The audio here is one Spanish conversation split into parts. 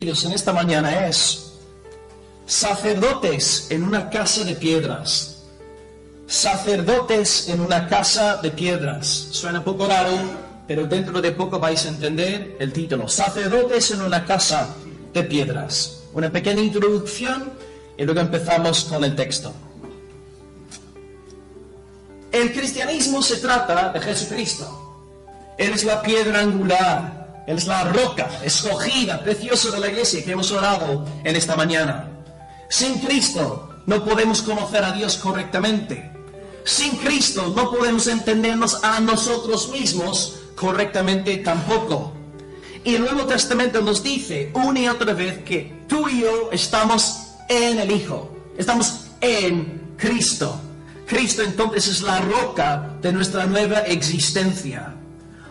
En esta mañana es sacerdotes en una casa de piedras. Sacerdotes en una casa de piedras. Suena un poco raro, pero dentro de poco vais a entender el título. Sacerdotes en una casa de piedras. Una pequeña introducción y luego empezamos con el texto. El cristianismo se trata de Jesucristo. Él es la piedra angular. Él es la roca escogida, preciosa de la iglesia que hemos orado en esta mañana. Sin Cristo no podemos conocer a Dios correctamente. Sin Cristo no podemos entendernos a nosotros mismos correctamente tampoco. Y el Nuevo Testamento nos dice una y otra vez que tú y yo estamos en el Hijo. Estamos en Cristo. Cristo entonces es la roca de nuestra nueva existencia.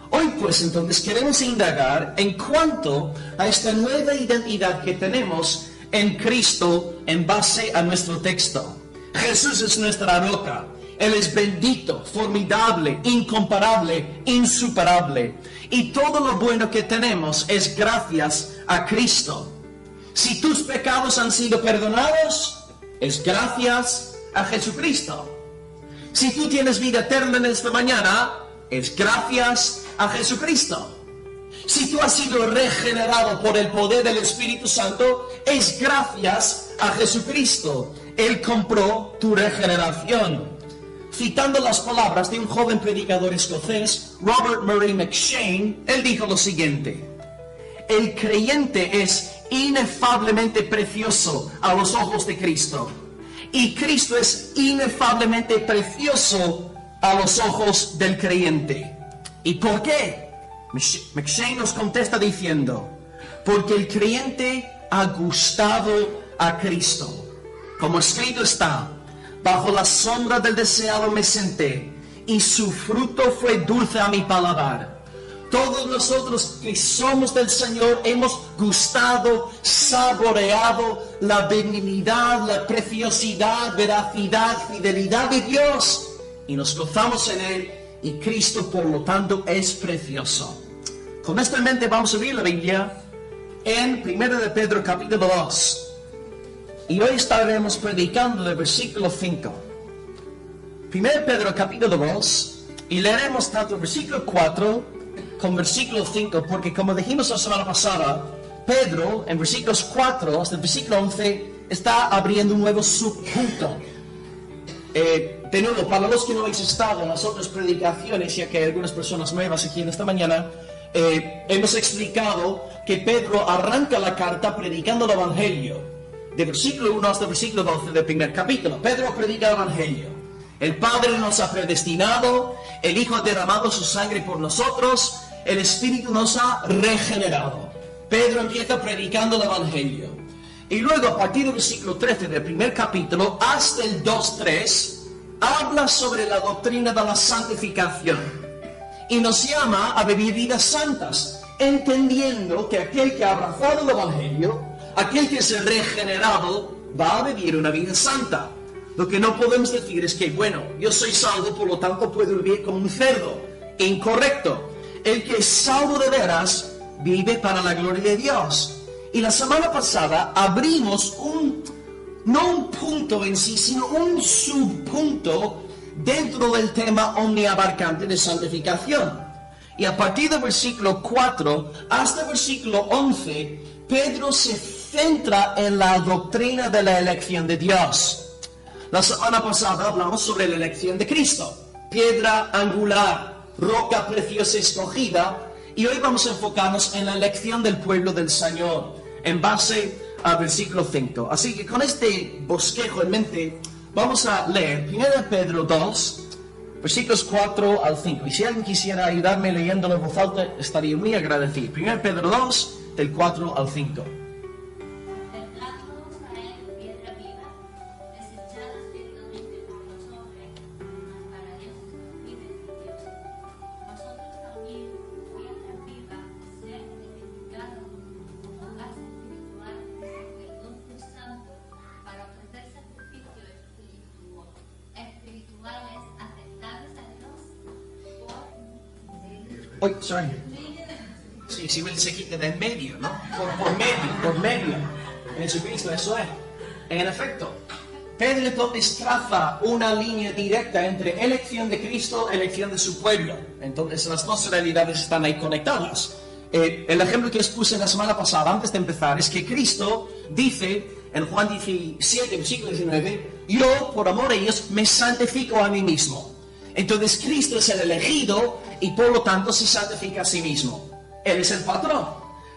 Hoy pues entonces queremos indagar en cuanto a esta nueva identidad que tenemos en Cristo en base a nuestro texto. Jesús es nuestra roca. Él es bendito, formidable, incomparable, insuperable. Y todo lo bueno que tenemos es gracias a Cristo. Si tus pecados han sido perdonados, es gracias a Jesucristo. Si tú tienes vida eterna en esta mañana, es gracias a Jesucristo. Si tú has sido regenerado por el poder del Espíritu Santo, es gracias a Jesucristo. Él compró tu regeneración. Citando las palabras de un joven predicador escocés, Robert Murray McCheyne, él dijo lo siguiente: el creyente es inefablemente precioso a los ojos de Cristo, y Cristo es inefablemente precioso a los ojos del creyente. ¿Y por qué? McCheyne nos contesta diciendo: porque el creyente ha gustado a Cristo. Como escrito está: bajo la sombra del deseado me senté, y su fruto fue dulce a mi paladar. Todos nosotros que somos del Señor hemos gustado, saboreado la benignidad, la preciosidad, veracidad, fidelidad de Dios, y nos gozamos en Él, y Cristo por lo tanto es precioso. Con esto en mente vamos a abrir la Biblia en 1 de Pedro capítulo 2. Y hoy estaremos predicando del versículo 5. 1 Pedro capítulo 2, y leeremos tanto el versículo 4 como versículo 5, porque como dijimos la semana pasada, Pedro en versículos 4 hasta el versículo 11 está abriendo un nuevo subpunto. De nuevo, para los que no habéis estado en las otras predicaciones, ya que hay algunas personas nuevas aquí en esta mañana, hemos explicado que Pedro arranca la carta predicando el Evangelio, de versículo 1 hasta el versículo 12 del primer capítulo. Pedro predica el Evangelio. El Padre nos ha predestinado, el Hijo ha derramado su sangre por nosotros, el Espíritu nos ha regenerado. Pedro empieza predicando el Evangelio. Y luego, a partir del versículo 13 del primer capítulo hasta el 2:3, habla sobre la doctrina de la santificación. Y nos llama a vivir vidas santas, entendiendo que aquel que ha abrazado el Evangelio, aquel que es regenerado, va a vivir una vida santa. Lo que no podemos decir es que, bueno, yo soy salvo, por lo tanto puedo vivir como un cerdo. Incorrecto. El que es salvo de veras vive para la gloria de Dios. Y la semana pasada abrimos no un punto en sí, sino un subpunto dentro del tema omniabarcante de santificación. Y a partir del versículo 4 hasta el versículo 11, Pedro se centra en la doctrina de la elección de Dios. La semana pasada hablamos sobre la elección de Cristo, piedra angular, roca preciosa escogida, y hoy vamos a enfocarnos en la elección del pueblo del Señor, en base al versículo 5. Así que con este bosquejo en mente, vamos a leer 1 Pedro 2, versículos 4 al 5. Y si alguien quisiera ayudarme leyéndolo en voz alta, estaría muy agradecido. 1 Pedro 2, del 4 al 5. Sí, si Él se quita de en medio, ¿no? Por medio. En Jesucristo, eso es. En efecto, Pedro entonces traza una línea directa entre elección de Cristo y elección de su pueblo. Entonces las dos realidades están ahí conectadas. El ejemplo que os puse la semana pasada, antes de empezar, es que Cristo dice en Juan 17, versículo 19, yo, por amor a ellos, me santifico a mí mismo. Entonces Cristo es el elegido y por lo tanto se santifica a sí mismo. Él es el patrón.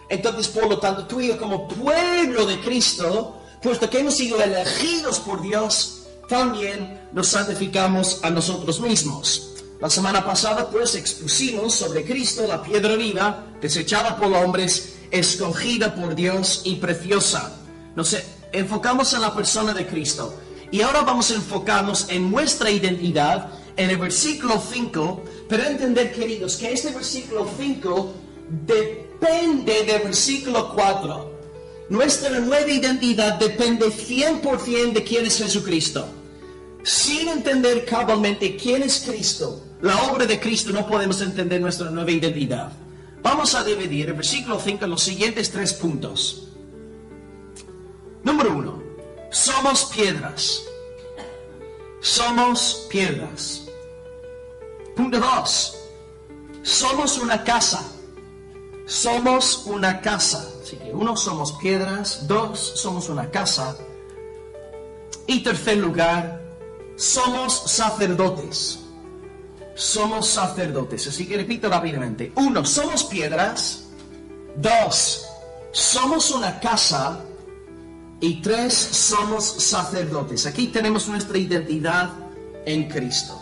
Entonces, por lo tanto, tú y yo como pueblo de Cristo, puesto que hemos sido elegidos por Dios, también nos santificamos a nosotros mismos. La semana pasada, pues, expusimos sobre Cristo, la piedra viva, desechada por los hombres, escogida por Dios y preciosa. Nos enfocamos en la persona de Cristo. Y ahora vamos a enfocarnos en nuestra identidad, en el versículo 5, pero entender, queridos, que este versículo 5 depende del versículo 4. Nuestra nueva identidad depende 100% de quién es Jesucristo. Sin entender cabalmente quién es Cristo, la obra de Cristo, no podemos entender nuestra nueva identidad. Vamos a dividir el versículo 5 en los siguientes 3 puntos. Número 1. Somos piedras. Somos piedras. Punto 2. Somos una casa. Somos una casa. Así que 1, somos piedras. 2, somos una casa. Y tercer lugar, somos sacerdotes. Somos sacerdotes. Así que repito rápidamente. 1, somos piedras. 2, somos una casa. Y 3, somos sacerdotes. Aquí tenemos nuestra identidad en Cristo.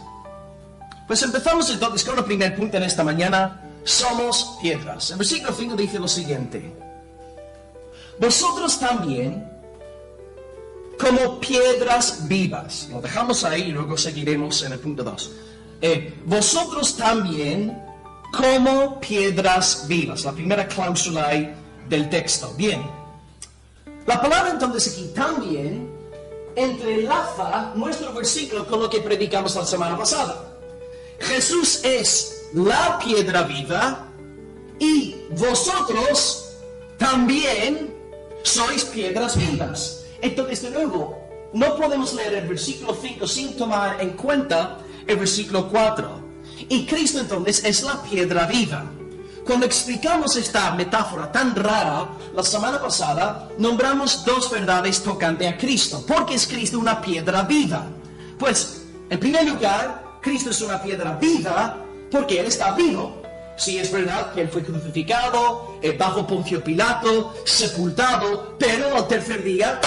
Pues empezamos entonces con el primer punto en esta mañana. Somos piedras. El versículo 5 dice lo siguiente. Vosotros también, como piedras vivas. Lo dejamos ahí y luego seguiremos en el punto 2. Vosotros también, como piedras vivas. La primera cláusula ahí del texto. Bien. La palabra entonces aquí también entrelaza nuestro versículo con lo que predicamos la semana pasada. Jesús es la piedra viva y vosotros también sois piedras vivas. Entonces, de nuevo, no podemos leer el versículo 5 sin tomar en cuenta el versículo 4. Y Cristo entonces es la piedra viva. Cuando explicamos esta metáfora tan rara, la semana pasada, nombramos 2 verdades tocante a Cristo. ¿Por qué es Cristo una piedra viva? Pues, en primer lugar, Cristo es una piedra viva porque Él está vivo. Sí, es verdad que Él fue crucificado, bajo Poncio Pilato, sepultado, pero al tercer día,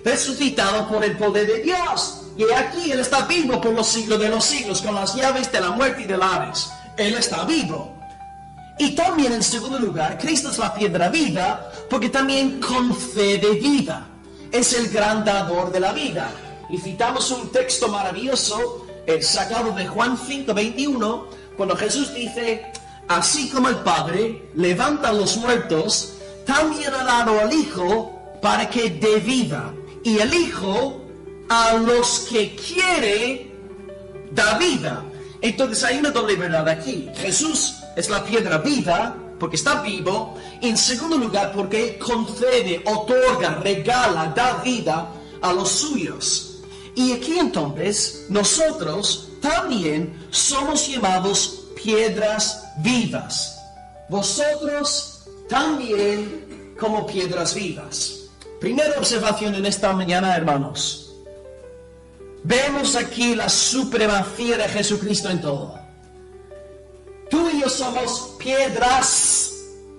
resucitado por el poder de Dios. Y aquí Él está vivo por los siglos de los siglos, con las llaves de la muerte y del Hades. Él está vivo. Y también, en segundo lugar, Cristo es la piedra viva porque también concede vida. Es el gran dador de la vida. Y citamos un texto maravilloso, sacado de Juan 5:21, cuando Jesús dice, así como el Padre levanta a los muertos, también ha dado al Hijo para que dé vida. Y el Hijo a los que quiere da vida. Entonces hay una doble verdad aquí. Jesús es la piedra viva porque está vivo. Y en segundo lugar porque concede, otorga, regala, da vida a los suyos. Y aquí entonces nosotros también somos llamados piedras vivas. Vosotros también como piedras vivas. Primera observación en esta mañana, hermanos. Vemos aquí la supremacía de Jesucristo en todo. Tú y yo somos piedras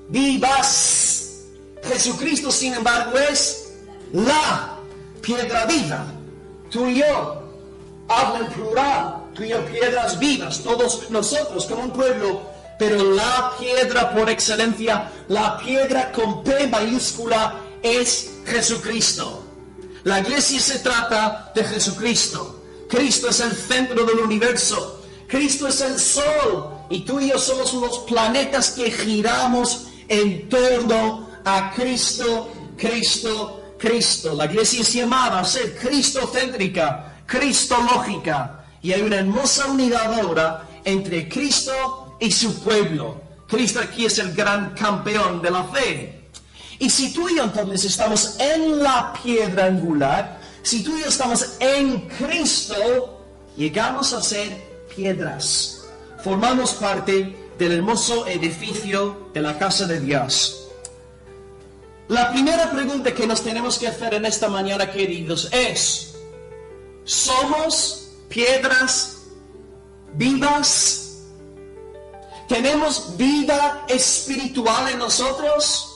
vivas. Jesucristo, sin embargo, es la piedra viva. Tú y yo, habla en plural, tú y yo piedras vivas, todos nosotros como un pueblo, pero la piedra por excelencia, la piedra con P mayúscula es Jesucristo. La iglesia se trata de Jesucristo. Cristo es el centro del universo. Cristo es el sol. Y tú y yo somos unos planetas que giramos en torno a Cristo, Cristo, Cristo. La iglesia es llamada a ser cristocéntrica, cristológica. Y hay una hermosa unidad ahora entre Cristo y su pueblo. Cristo aquí es el gran campeón de la fe. Y si tú y yo entonces estamos en la piedra angular, si tú y yo estamos en Cristo, llegamos a ser piedras. Formamos parte del hermoso edificio de la casa de Dios. La primera pregunta que nos tenemos que hacer en esta mañana, queridos, es: ¿somos piedras vivas? ¿Tenemos vida espiritual en nosotros?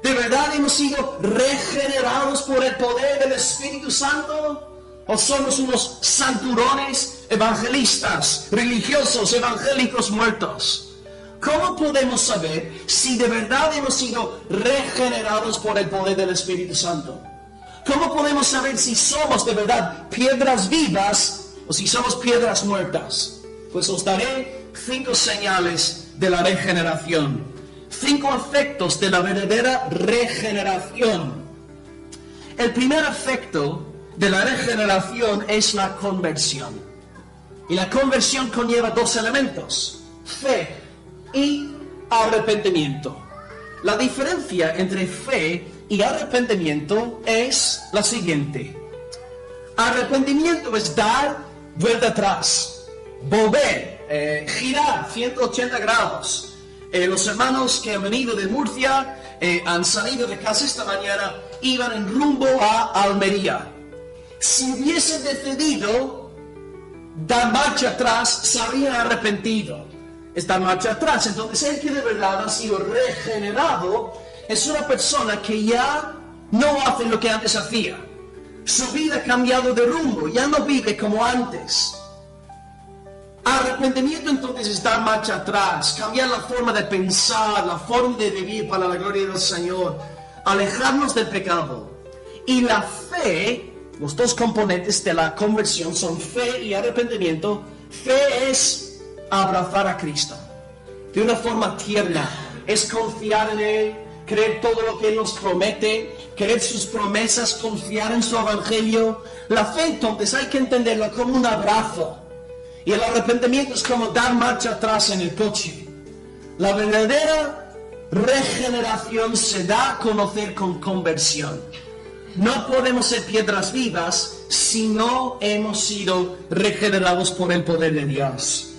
¿De verdad hemos sido regenerados por el poder del Espíritu Santo? ¿O somos unos santurones evangelistas, religiosos, evangélicos muertos? ¿Cómo podemos saber si de verdad hemos sido regenerados por el poder del Espíritu Santo? ¿Cómo podemos saber si somos de verdad piedras vivas o si somos piedras muertas? Pues os daré 5 señales de la regeneración. 5 efectos de la verdadera regeneración. El primer efecto de la regeneración es la conversión. Y la conversión conlleva 2 elementos: fe y arrepentimiento. La diferencia entre fe y arrepentimiento es la siguiente. Arrepentimiento es dar vuelta atrás, volver, girar 180 grados. Los hermanos que han venido de Murcia han salido de casa esta mañana, iban en rumbo a Almería. Si hubiesen decidido dar marcha atrás, se habrían arrepentido. Es dar marcha atrás. Entonces el que de verdad ha sido regenerado es una persona que ya no hace lo que antes hacía. Su vida ha cambiado de rumbo, ya no vive como antes. Arrepentimiento entonces es dar marcha atrás, cambiar la forma de pensar, la forma de vivir para la gloria del Señor, alejarnos del pecado. Y la fe, los 2 componentes de la conversión son fe y arrepentimiento. Fe es abrazar a Cristo de una forma tierna, es confiar en Él, creer todo lo que Él nos promete, creer sus promesas, confiar en su evangelio. La fe entonces hay que entenderla como un abrazo. Y el arrepentimiento es como dar marcha atrás en el coche. La verdadera regeneración se da a conocer con conversión. No podemos ser piedras vivas si no hemos sido regenerados por el poder de Dios.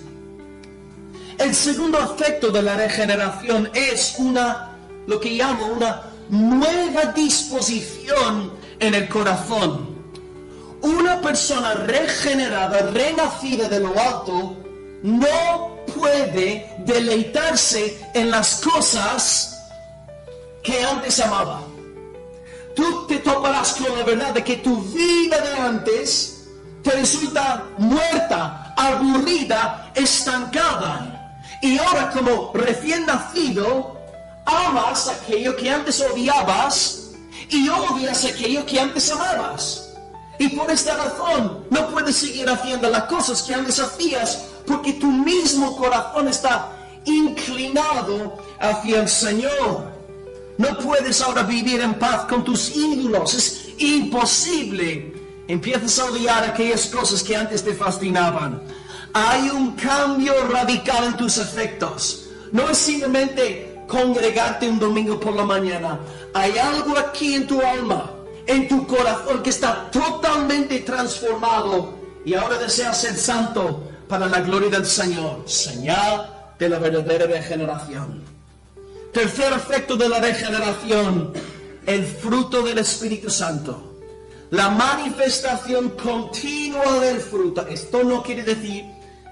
El segundo efecto de la regeneración es lo que llamo una nueva disposición en el corazón. Una persona regenerada, renacida de lo alto, no puede deleitarse en las cosas que antes amaba. Tú te toparás con la verdad de que tu vida de antes te resulta muerta, aburrida, estancada. Y ahora, como recién nacido, amas aquello que antes odiabas y odias aquello que antes amabas. Y por esta razón no puedes seguir haciendo las cosas que antes hacías, porque tu mismo corazón está inclinado hacia el Señor. No puedes ahora vivir en paz con tus ídolos, es imposible. Empiezas a odiar aquellas cosas que antes te fascinaban. Hay un cambio radical en tus afectos. No es simplemente congregarte un domingo por la mañana. Hay algo aquí en tu alma, en tu corazón, que está totalmente transformado y ahora deseas ser santo para la gloria del Señor. Señal de la verdadera regeneración. Tercer efecto de la regeneración, el fruto del Espíritu Santo. La manifestación continua del fruto. Esto no quiere decir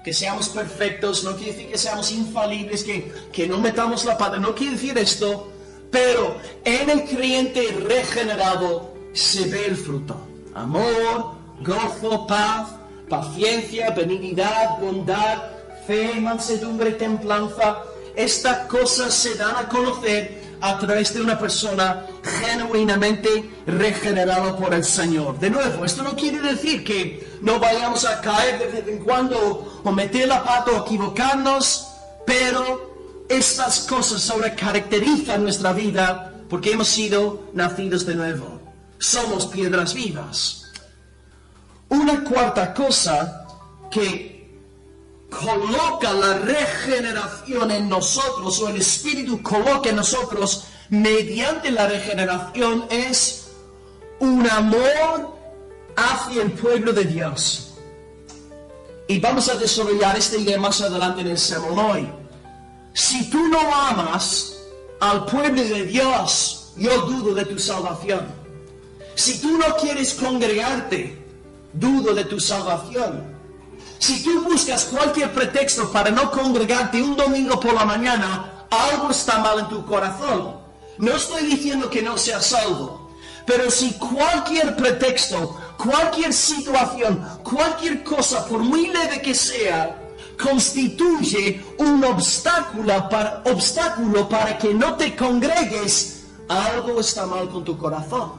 que seamos perfectos, no quiere decir que seamos infalibles, que no metamos la pata, no quiere decir esto, pero en el creyente regenerado se ve el fruto. Amor, gozo, paz, paciencia, benignidad, bondad, fe, mansedumbre, templanza. Estas cosas se dan a conocer a través de una persona genuinamente regenerada por el Señor. De nuevo, esto no quiere decir que no vayamos a caer de vez en cuando o meter la pata o equivocarnos, pero estas cosas sobre caracterizan nuestra vida porque hemos sido nacidos de nuevo. Somos piedras vivas. Una cuarta cosa que coloca la regeneración en nosotros, o el Espíritu coloca en nosotros mediante la regeneración, es un amor hacia el pueblo de Dios. Y vamos a desarrollar esta idea más adelante en el sermón hoy. Si tú no amas al pueblo de Dios, yo dudo de tu salvación. Si tú no quieres congregarte, dudo de tu salvación. Si tú buscas cualquier pretexto para no congregarte un domingo por la mañana, algo está mal en tu corazón. No estoy diciendo que no seas salvo, pero si cualquier pretexto, cualquier situación, cualquier cosa, por muy leve que sea, constituye un obstáculo para que no te congregues, algo está mal con tu corazón.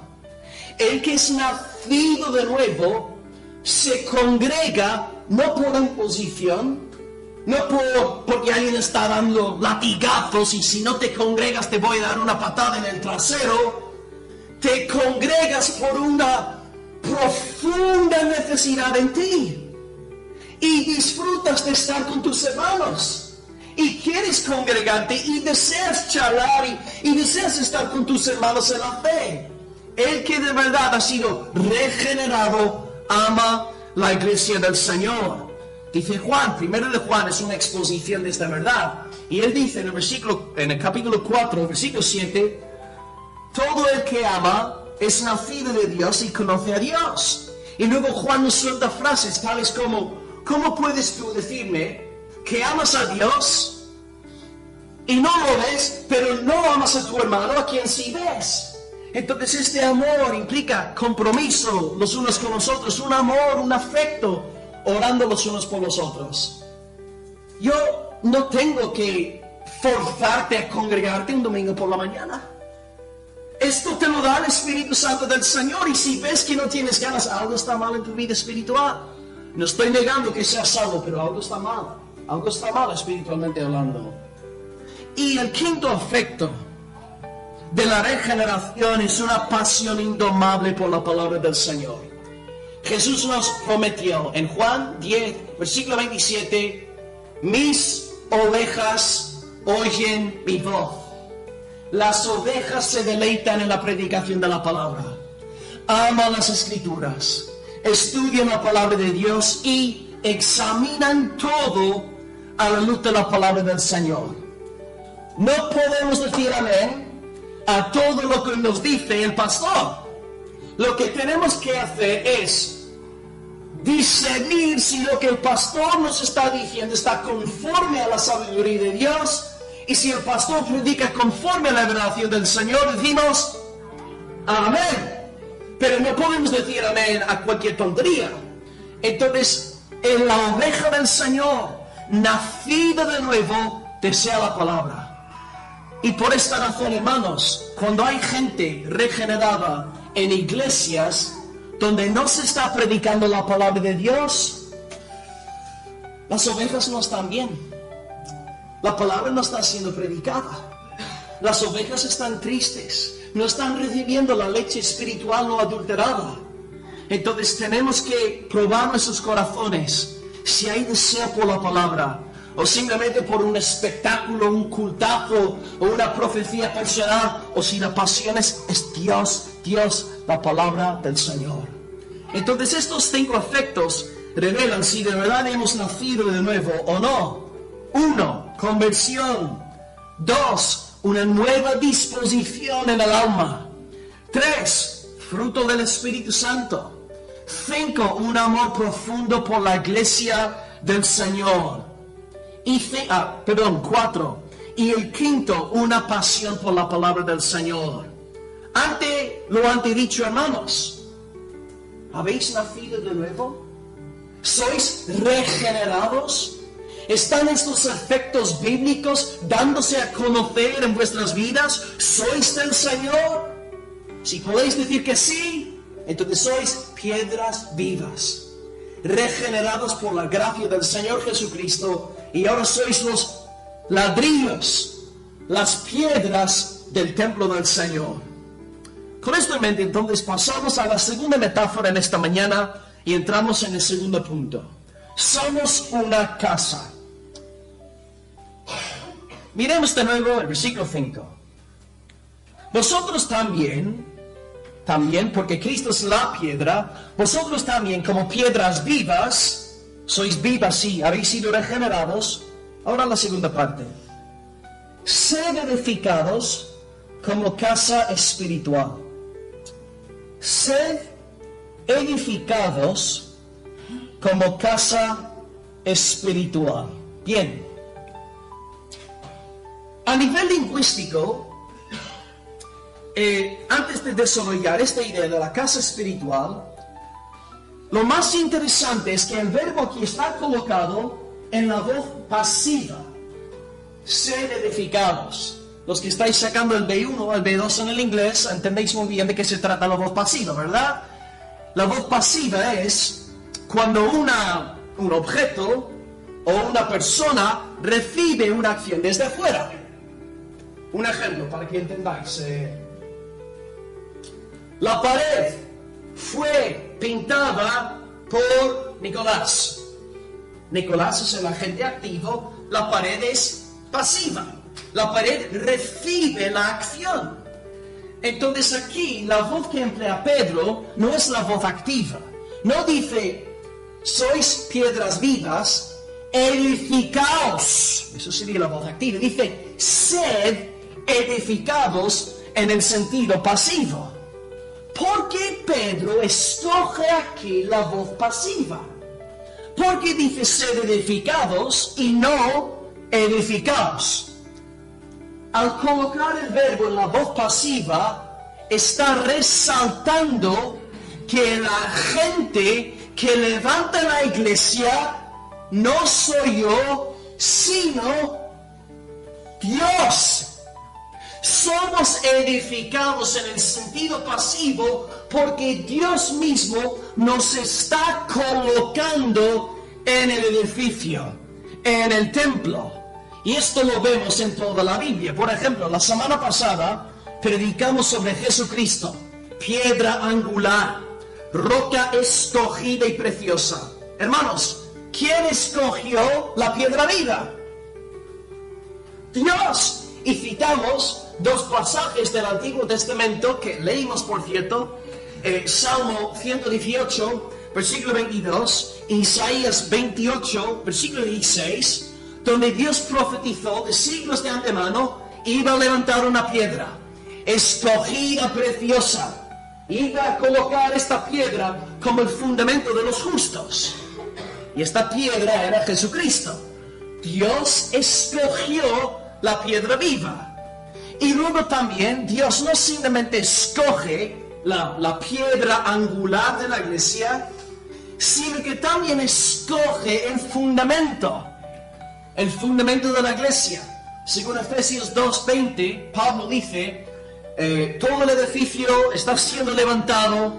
El que es nacido de nuevo se congrega no por imposición, no porque alguien está dando latigazos y si no te congregas te voy a dar una patada en el trasero. Te congregas por una profunda necesidad en ti y disfrutas de estar con tus hermanos y quieres congregarte y deseas charlar y deseas estar con tus hermanos en la fe. El que de verdad ha sido regenerado ama la iglesia del Señor. Dice Juan, primero de Juan es una exposición de esta verdad. Y él dice en el capítulo 4, versículo 7, todo el que ama es nacido de Dios y conoce a Dios. Y luego Juan nos suelta frases tales como, ¿cómo puedes tú decirme que amas a Dios y no lo ves, pero no amas a tu hermano a quien sí ves? Entonces este amor implica compromiso los unos con los otros, un amor, un afecto, orando los unos por los otros. Yo no tengo que forzarte a congregarte un domingo por la mañana. Esto te lo da el Espíritu Santo del Señor, y si ves que no tienes ganas, algo está mal en tu vida espiritual. No estoy negando que seas salvo, pero algo está mal espiritualmente hablando. Y el quinto afecto de la regeneración es una pasión indomable por la palabra del Señor. Jesús nos prometió en Juan 10, versículo 27, mis ovejas oyen mi voz. Las ovejas se deleitan en la predicación de la palabra, aman las Escrituras, estudian la palabra de Dios y examinan todo a la luz de la palabra del Señor. No podemos decir amén a todo lo que nos dice el pastor. Lo que tenemos que hacer es discernir si lo que el pastor nos está diciendo está conforme a la sabiduría de Dios, y si el pastor predica conforme a la revelación del Señor, decimos amén. Pero no podemos decir amén a cualquier tontería. Entonces, en la oveja del Señor, nacida de nuevo, desea la palabra. Y por esta razón, hermanos, cuando hay gente regenerada en iglesias donde no se está predicando la palabra de Dios, las ovejas no están bien. La palabra no está siendo predicada. Las ovejas están tristes, no están recibiendo la leche espiritual no adulterada. Entonces tenemos que probar nuestros corazones si hay deseo por la palabra, o simplemente por un espectáculo, un cultazo o una profecía personal, o si la pasión es Dios, la palabra del Señor. Entonces estos 5 afectos revelan si de verdad hemos nacido de nuevo o no. 1, conversión. 2, una nueva disposición en el alma. 3, fruto del Espíritu Santo. 5, un amor profundo por la iglesia del Señor. 4, y el quinto, una pasión por la palabra del Señor. Ante lo antedicho, hermanos, ¿habéis nacido de nuevo? ¿Sois regenerados? ¿Están estos efectos bíblicos dándose a conocer en vuestras vidas? ¿Sois del Señor? Si podéis decir que sí, entonces sois piedras vivas, regenerados por la gracia del Señor Jesucristo, y ahora sois los ladrillos, las piedras del templo del Señor. Con esto en mente, entonces pasamos a la segunda metáfora en esta mañana y entramos en el segundo punto. somos una casa. Miremos de nuevo el versículo 5. Vosotros también, porque Cristo es la piedra, vosotros también como piedras vivas, sois vivas, sí, habéis sido regenerados. Ahora la segunda parte. Sed edificados como casa espiritual. Sed edificados como casa espiritual. Bien. A nivel lingüístico, antes de desarrollar esta idea de la casa espiritual, lo más interesante es que el verbo aquí está colocado en la voz pasiva. Sed edificados. Los que estáis sacando el B1, el B2 en el inglés, entendéis muy bien de qué se trata la voz pasiva, ¿verdad? La voz pasiva es cuando un objeto o una persona recibe una acción desde afuera. Un ejemplo para que entendáis. La pared fue pintada por Nicolás. Nicolás es el agente activo, la pared es pasiva. La pared recibe la acción. Entonces aquí la voz que emplea Pedro no es la voz activa. No dice, sois piedras vivas, edificaos. Eso sería la voz activa. Dice, sed edificados en el sentido pasivo. ¿Por qué Pedro escoge aquí la voz pasiva? ¿Por qué dice sed edificados y no edificaos? Al colocar el verbo en la voz pasiva, está resaltando que la gente que levanta la iglesia no soy yo, sino Dios. Somos edificados en el sentido pasivo porque Dios mismo nos está colocando en el edificio, en el templo. Y esto lo vemos en toda la Biblia. Por ejemplo, la semana pasada predicamos sobre Jesucristo, piedra angular, roca escogida y preciosa. Hermanos, ¿quién escogió la piedra viva? Dios. Y citamos dos pasajes del Antiguo Testamento que leímos, por cierto, Salmo 118, versículo 22, Isaías 28, versículo 16, donde Dios profetizó de siglos de antemano, iba a levantar una piedra, escogida, preciosa, iba a colocar esta piedra como el fundamento de los justos. Y esta piedra era Jesucristo. Dios escogió la piedra viva. Y luego también Dios no simplemente escoge la piedra angular de la iglesia, sino que también escoge el fundamento de la iglesia. Según Efesios 2:20, Pablo dice, todo el edificio está siendo levantado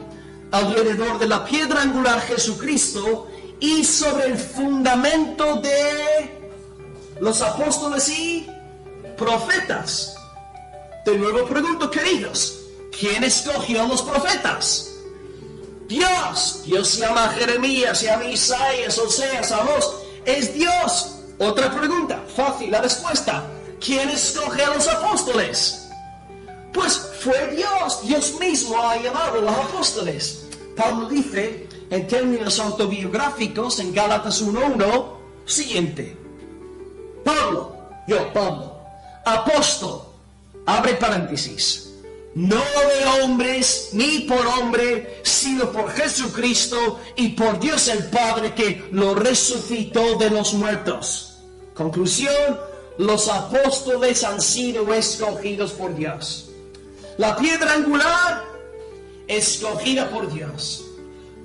alrededor de la piedra angular Jesucristo y sobre el fundamento de los apóstoles y profetas. De nuevo pregunto, queridos, ¿quién escogió a los profetas? Dios. Dios llama a Jeremías, llama a Isaías, Oseas, Amós. Es Dios. Otra pregunta, fácil la respuesta. ¿Quién escoge a los apóstoles? Pues fue Dios. Dios mismo ha llamado a los apóstoles. Pablo dice, en términos autobiográficos, en Gálatas 1:1, siguiente. Pablo, apóstol, abre paréntesis, no de hombres ni por hombre, sino por Jesucristo y por Dios el Padre que lo resucitó de los muertos. Conclusión, los apóstoles han sido escogidos por Dios. La piedra angular, escogida por Dios.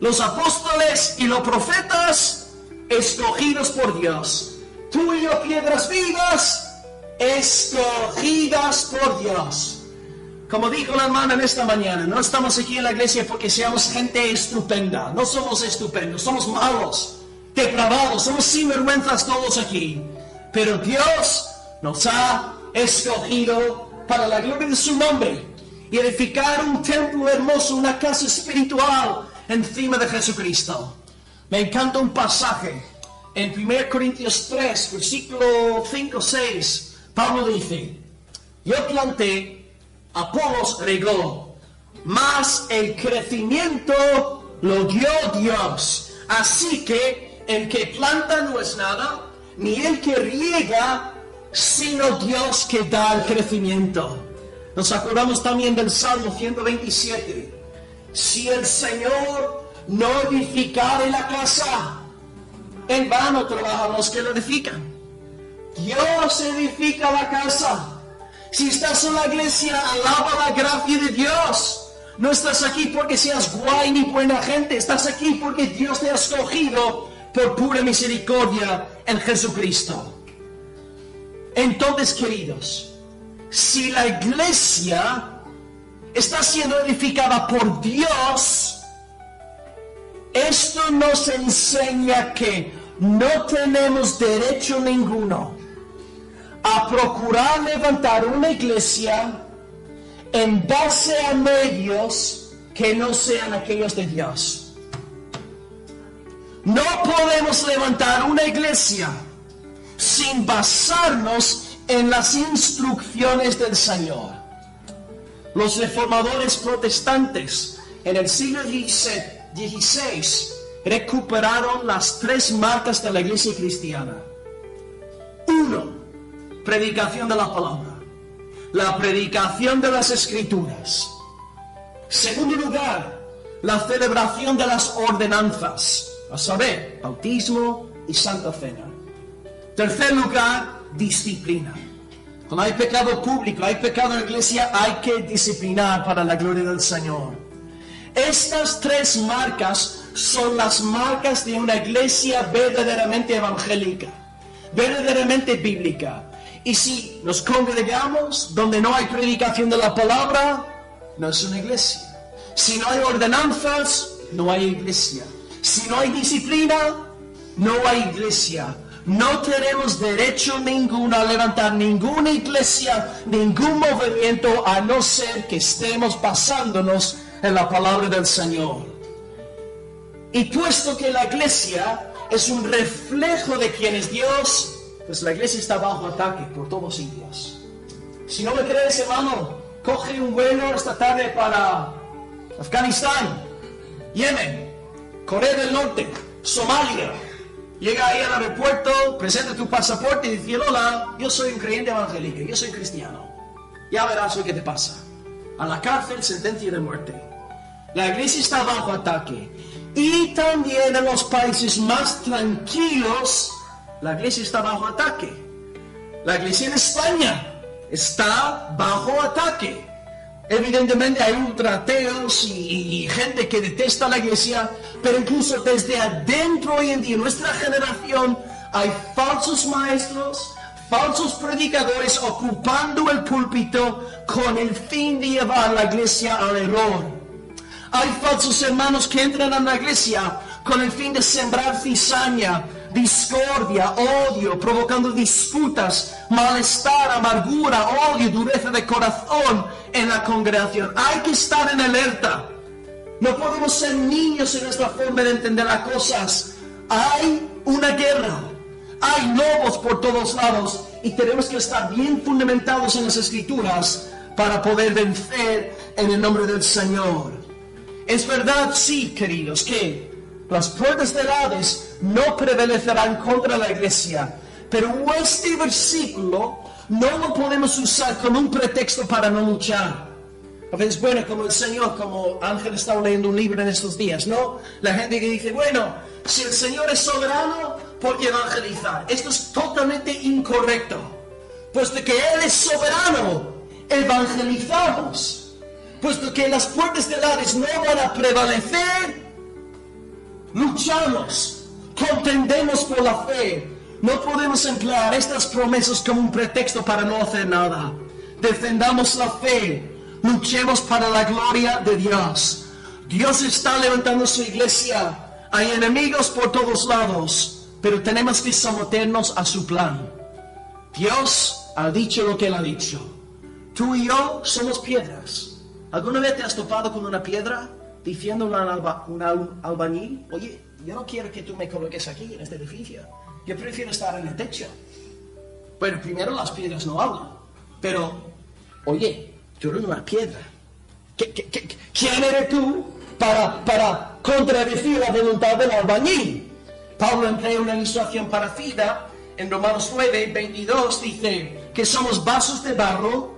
Los apóstoles y los profetas, escogidos por Dios. Tú y yo, piedras vivas, escogidas por Dios. Como dijo la hermana en esta mañana, no estamos aquí en la iglesia porque seamos gente estupenda. No somos estupendos, somos malos, depravados, somos sinvergüenzas todos aquí. Pero Dios nos ha escogido para la gloria de su nombre y edificar un templo hermoso, una casa espiritual encima de Jesucristo. Me encanta un pasaje En 1 Corintios 3, versículo 5-6, Pablo dice: yo planté, Apolos regó, mas el crecimiento lo dio Dios. Así que el que planta no es nada, ni el que riega, sino Dios que da el crecimiento. Nos acordamos también del Salmo 127. Si el Señor no edificare la casa, en vano trabajan los que lo edifican. Dios edifica la casa. Si estás en la iglesia, alaba la gracia de Dios. No estás aquí porque seas guay ni buena gente. Estás aquí porque Dios te ha escogido por pura misericordia en Jesucristo. Entonces, queridos, si la iglesia está siendo edificada por Dios, esto nos enseña que no tenemos derecho ninguno a procurar levantar una iglesia en base a medios que no sean aquellos de Dios. No podemos levantar una iglesia sin basarnos en las instrucciones del Señor. Los reformadores protestantes en el siglo XVI recuperaron las 3 marcas de la iglesia cristiana. 1. Predicación de la palabra. La predicación de las escrituras. Segundo lugar, la celebración de las ordenanzas, a saber, bautismo y santa cena. Tercer lugar, disciplina. Cuando hay pecado público, hay pecado en la iglesia, hay que disciplinar para la gloria del Señor. Estas 3 marcas son las marcas de una iglesia verdaderamente evangélica, verdaderamente bíblica. Y si nos congregamos donde no hay predicación de la palabra, no es una iglesia. Si no hay ordenanzas, no hay iglesia. Si no hay disciplina, no hay iglesia. No tenemos derecho ninguno a levantar ninguna iglesia, ningún movimiento, a no ser que estemos basándonos en la palabra del Señor. Y puesto que la iglesia es un reflejo de quién es Dios, pues la iglesia está bajo ataque por todos sitios. Si no me crees, hermano, coge un vuelo esta tarde para Afganistán, Yemen, Corea del Norte, Somalia. Llega ahí al aeropuerto, presenta tu pasaporte y dice: hola, yo soy un creyente evangélico, yo soy cristiano. Ya verás lo que te pasa. A la cárcel, sentencia de muerte. La iglesia está bajo ataque. Y también en los países más tranquilos, la iglesia está bajo ataque. La iglesia en España está bajo ataque. Evidentemente hay ultrateos y gente que detesta la iglesia, pero incluso desde adentro hoy en día, en nuestra generación, hay falsos maestros, falsos predicadores ocupando el púlpito con el fin de llevar la iglesia al error. Hay falsos hermanos que entran a la iglesia con el fin de sembrar cizaña, discordia, odio, provocando disputas, malestar, amargura, odio, dureza de corazón en la congregación. Hay que estar en alerta. No podemos ser niños en nuestra forma de entender las cosas. Hay una guerra, hay lobos por todos lados y tenemos que estar bien fundamentados en las Escrituras para poder vencer en el nombre del Señor. Es verdad, sí, queridos, que las puertas del Hades no prevalecerán contra la iglesia, pero este versículo no lo podemos usar como un pretexto para no luchar. A veces, bueno, como el Señor, como Ángel estaba leyendo un libro en estos días, ¿no? La gente que dice, bueno, si el Señor es soberano, ¿por qué evangelizar? Esto es totalmente incorrecto. Puesto que Él es soberano, evangelizamos. Puesto que las puertas del Hades no van a prevalecer, luchamos, contendemos por la fe. No podemos emplear estas promesas como un pretexto para no hacer nada. Defendamos la fe, luchemos para la gloria de Dios. Dios está levantando su iglesia. Hay enemigos por todos lados, pero tenemos que someternos a su plan. Dios ha dicho lo que Él ha dicho. Tú y yo somos piedras. ¿Alguna vez te has topado con una piedra diciéndole a un albañil, oye, yo no quiero que tú me coloques aquí en este edificio. Yo prefiero estar en el techo. Bueno, primero las piedras no hablan. Pero, oye, tú eres una piedra. ¿Quién eres tú para contradecir la voluntad del albañil? Pablo emplea una ilustración parecida en Romanos 9, 22, dice que somos vasos de barro,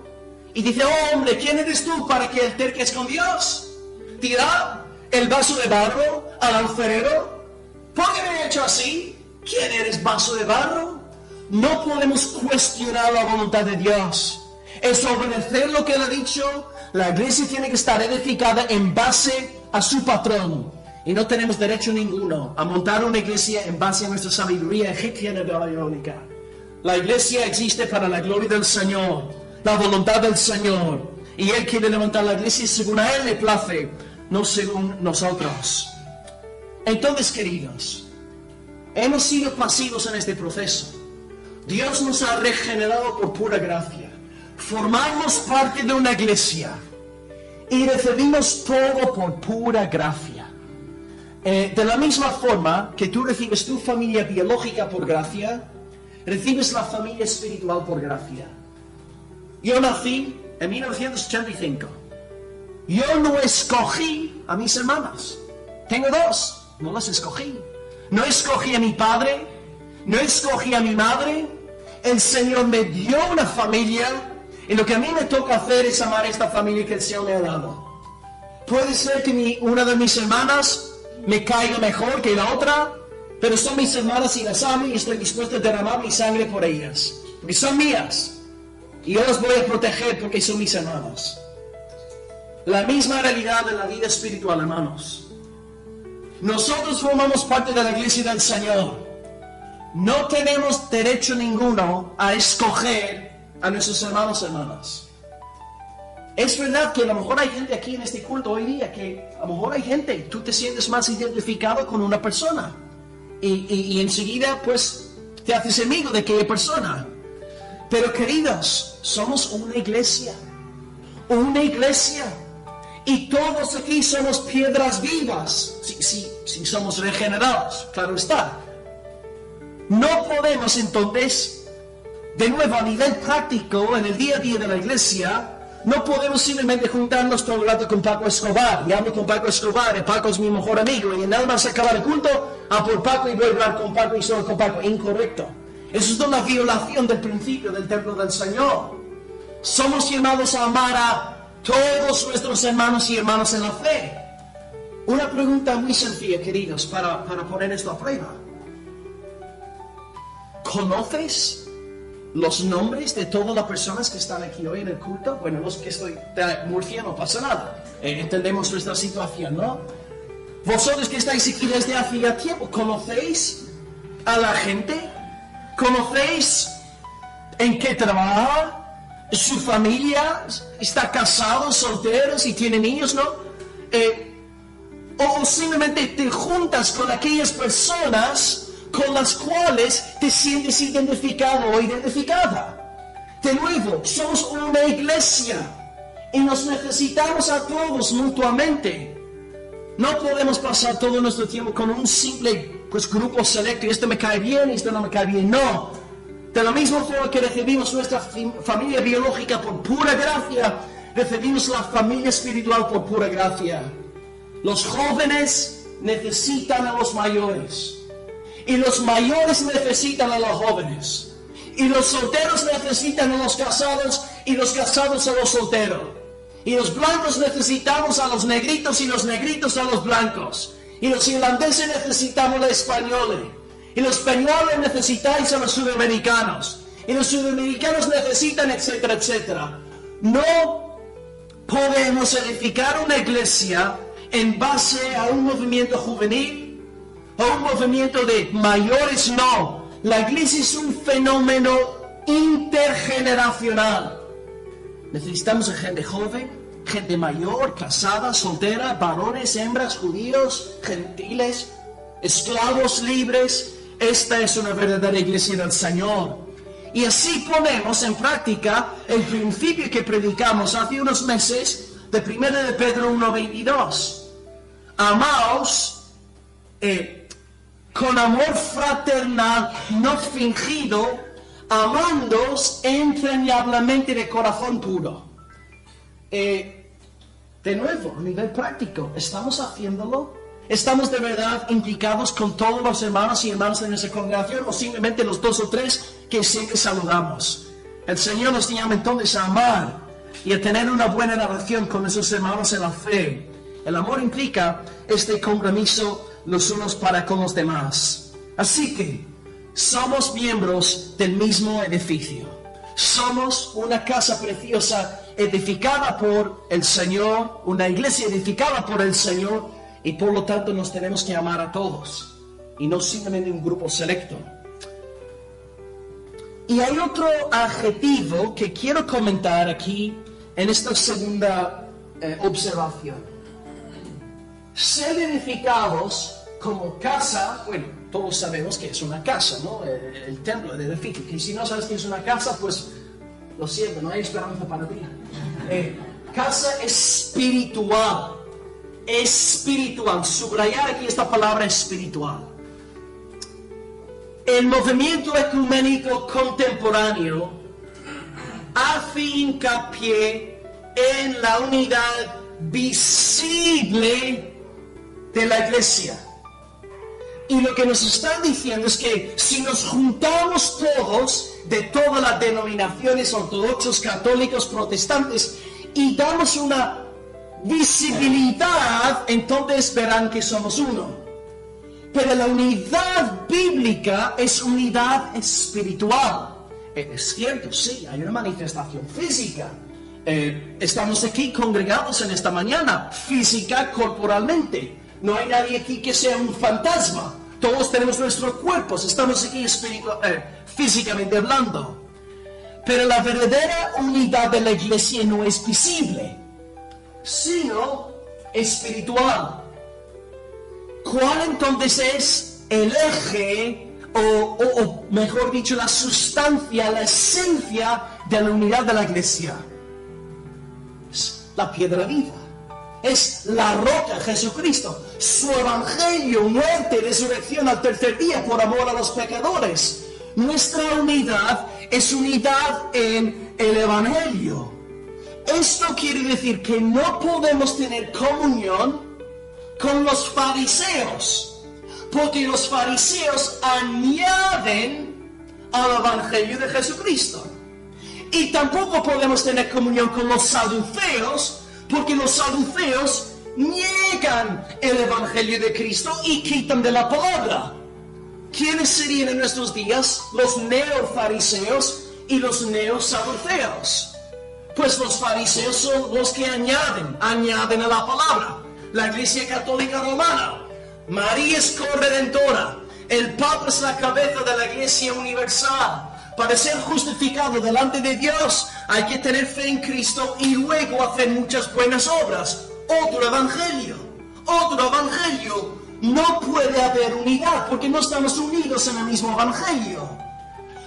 y dice, oh hombre, ¿quién eres tú para que alterques con Dios? Tira el vaso de barro al alfarero. ¿Por qué me he hecho así? ¿Quién eres, vaso de barro? No podemos cuestionar la voluntad de Dios. Es obedecer lo que Él ha dicho. La iglesia tiene que estar edificada en base a su patrón. Y no tenemos derecho ninguno a montar una iglesia en base a nuestra sabiduría egipcia y babilónica. La iglesia existe para la gloria del Señor, la voluntad del Señor. Y Él quiere levantar la iglesia según a Él le place, no según nosotros. Entonces, queridos, hemos sido pasivos en este proceso. Dios nos ha regenerado por pura gracia. Formamos parte de una iglesia y recibimos todo por pura gracia. De la misma forma que tú recibes tu familia biológica por gracia, recibes la familia espiritual por gracia. Yo nací en 1985. Yo no escogí a mis hermanas. Tengo dos, no las escogí. No escogí a mi padre, no escogí a mi madre. El Señor me dio una familia y lo que a mí me toca hacer es amar a esta familia que el Señor me ha dado. Puede ser que una de mis hermanas me caiga mejor que la otra, pero son mis hermanas y las amo y estoy dispuesto a derramar mi sangre por ellas, porque son mías y yo las voy a proteger porque son mis hermanos. La misma realidad en la vida espiritual, hermanos. Nosotros formamos parte de la iglesia del Señor. No tenemos derecho ninguno a escoger a nuestros hermanos y hermanas. Es verdad que a lo mejor hay gente aquí en este culto hoy día que a lo mejor hay gente, tú te sientes más identificado con una persona y enseguida pues te haces amigo de aquella persona. Pero queridos, somos una iglesia y todos aquí somos piedras vivas, si somos regenerados, claro está. No podemos entonces, de nuevo a nivel práctico, en el día a día de la iglesia, no podemos simplemente juntarnos todo el rato con Paco Escobar. Y hablo con Paco Escobar, y Paco es mi mejor amigo, y nada más acabar el culto, a por Paco y voy a hablar con Paco y solo con Paco. Incorrecto. Eso es una violación del principio del templo del Señor. Somos llamados a amar a todos nuestros hermanos y hermanas en la fe. Una pregunta muy sencilla, queridos, para poner esto a prueba. ¿Conoces los nombres de todas las personas que están aquí hoy en el culto? Bueno, los que estoy de Murcia no pasa nada. Entendemos nuestra situación, ¿no? Vosotros que estáis aquí desde hace ya tiempo, ¿conocéis a la gente? ¿Conocéis en qué trabaja? ¿Su familia? ¿Está casado, soltero, si tiene niños, no? O simplemente te juntas con aquellas personas con las cuales te sientes identificado o identificada. De nuevo, somos una iglesia y nos necesitamos a todos mutuamente. No podemos pasar todo nuestro tiempo con un simple grupo selecto y este me cae bien y este no me cae bien. No. De la misma forma que recibimos nuestra familia biológica por pura gracia, recibimos la familia espiritual por pura gracia. Los jóvenes necesitan a los mayores. Y los mayores necesitan a los jóvenes. Y los solteros necesitan a los casados. Y los casados a los solteros. Y los blancos necesitamos a los negritos. Y los negritos a los blancos. Y los irlandeses necesitamos a los españoles. Y los españoles necesitáis a los sudamericanos. Y los sudamericanos necesitan, etcétera, etcétera. No podemos edificar una iglesia en base a un movimiento juvenil o un movimiento de mayores. No, la iglesia es un fenómeno intergeneracional. Necesitamos a gente joven, gente mayor, casada, soltera, varones, hembras, judíos, gentiles, esclavos libres. Esta es una verdadera iglesia del Señor. Y así ponemos en práctica el principio que predicamos hace unos meses de 1 de Pedro 1:22. Amaos, con amor fraternal no fingido, amándoos entrañablemente de corazón puro. De nuevo, a nivel práctico, ¿estamos haciéndolo? ¿Estamos de verdad implicados con todos los hermanos y hermanas de nuestra congregación o simplemente los 2 o 3 que siempre saludamos? El Señor nos llama entonces a amar y a tener una buena relación con nuestros hermanos en la fe. El amor implica este compromiso los unos para con los demás. Así que somos miembros del mismo edificio. Somos una casa preciosa edificada por el Señor, una iglesia edificada por el Señor, y por lo tanto nos tenemos que amar a todos y no simplemente un grupo selecto. Y hay otro adjetivo que quiero comentar aquí en esta segunda observación. Ser edificados como casa, bueno, todos sabemos que es una casa, ¿no? El templo, el edificio. Y si no sabes que es una casa, pues lo siento, no hay esperanza para ti. Casa espiritual. Espiritual. Subrayar aquí esta palabra espiritual. El movimiento ecuménico contemporáneo hace hincapié en la unidad visible de la iglesia. Y lo que nos están diciendo es que si nos juntamos todos de todas las denominaciones ortodoxos, católicos, protestantes y damos una visibilidad, entonces verán que somos uno. Pero la unidad bíblica es unidad espiritual. Es cierto, sí, hay una manifestación física. Estamos aquí congregados en esta mañana, física, corporalmente. No hay nadie aquí que sea un fantasma. Todos tenemos nuestros cuerpos, estamos aquí físicamente hablando. Pero la verdadera unidad de la iglesia no es visible, sino espiritual. ¿Cuál entonces es el eje, o mejor dicho, la sustancia, la esencia de la unidad de la iglesia? Es la piedra viva. Es la roca, Jesucristo, su evangelio, muerte, resurrección al tercer día por amor a los pecadores. Nuestra unidad es unidad en el evangelio. Esto quiere decir que no podemos tener comunión con los fariseos, porque los fariseos añaden al evangelio de Jesucristo. Y tampoco podemos tener comunión con los saduceos, porque los saduceos niegan el evangelio de Cristo y quitan de la palabra. ¿Quiénes serían en nuestros días? Los neofariseos y los neosaduceos. Pues los fariseos son los que añaden a la palabra. La Iglesia Católica Romana, María es corredentora, el Papa es la cabeza de la Iglesia Universal. Para ser justificado delante de Dios hay que tener fe en Cristo y luego hacer muchas buenas obras. Otro evangelio. No puede haber unidad porque no estamos unidos en el mismo evangelio.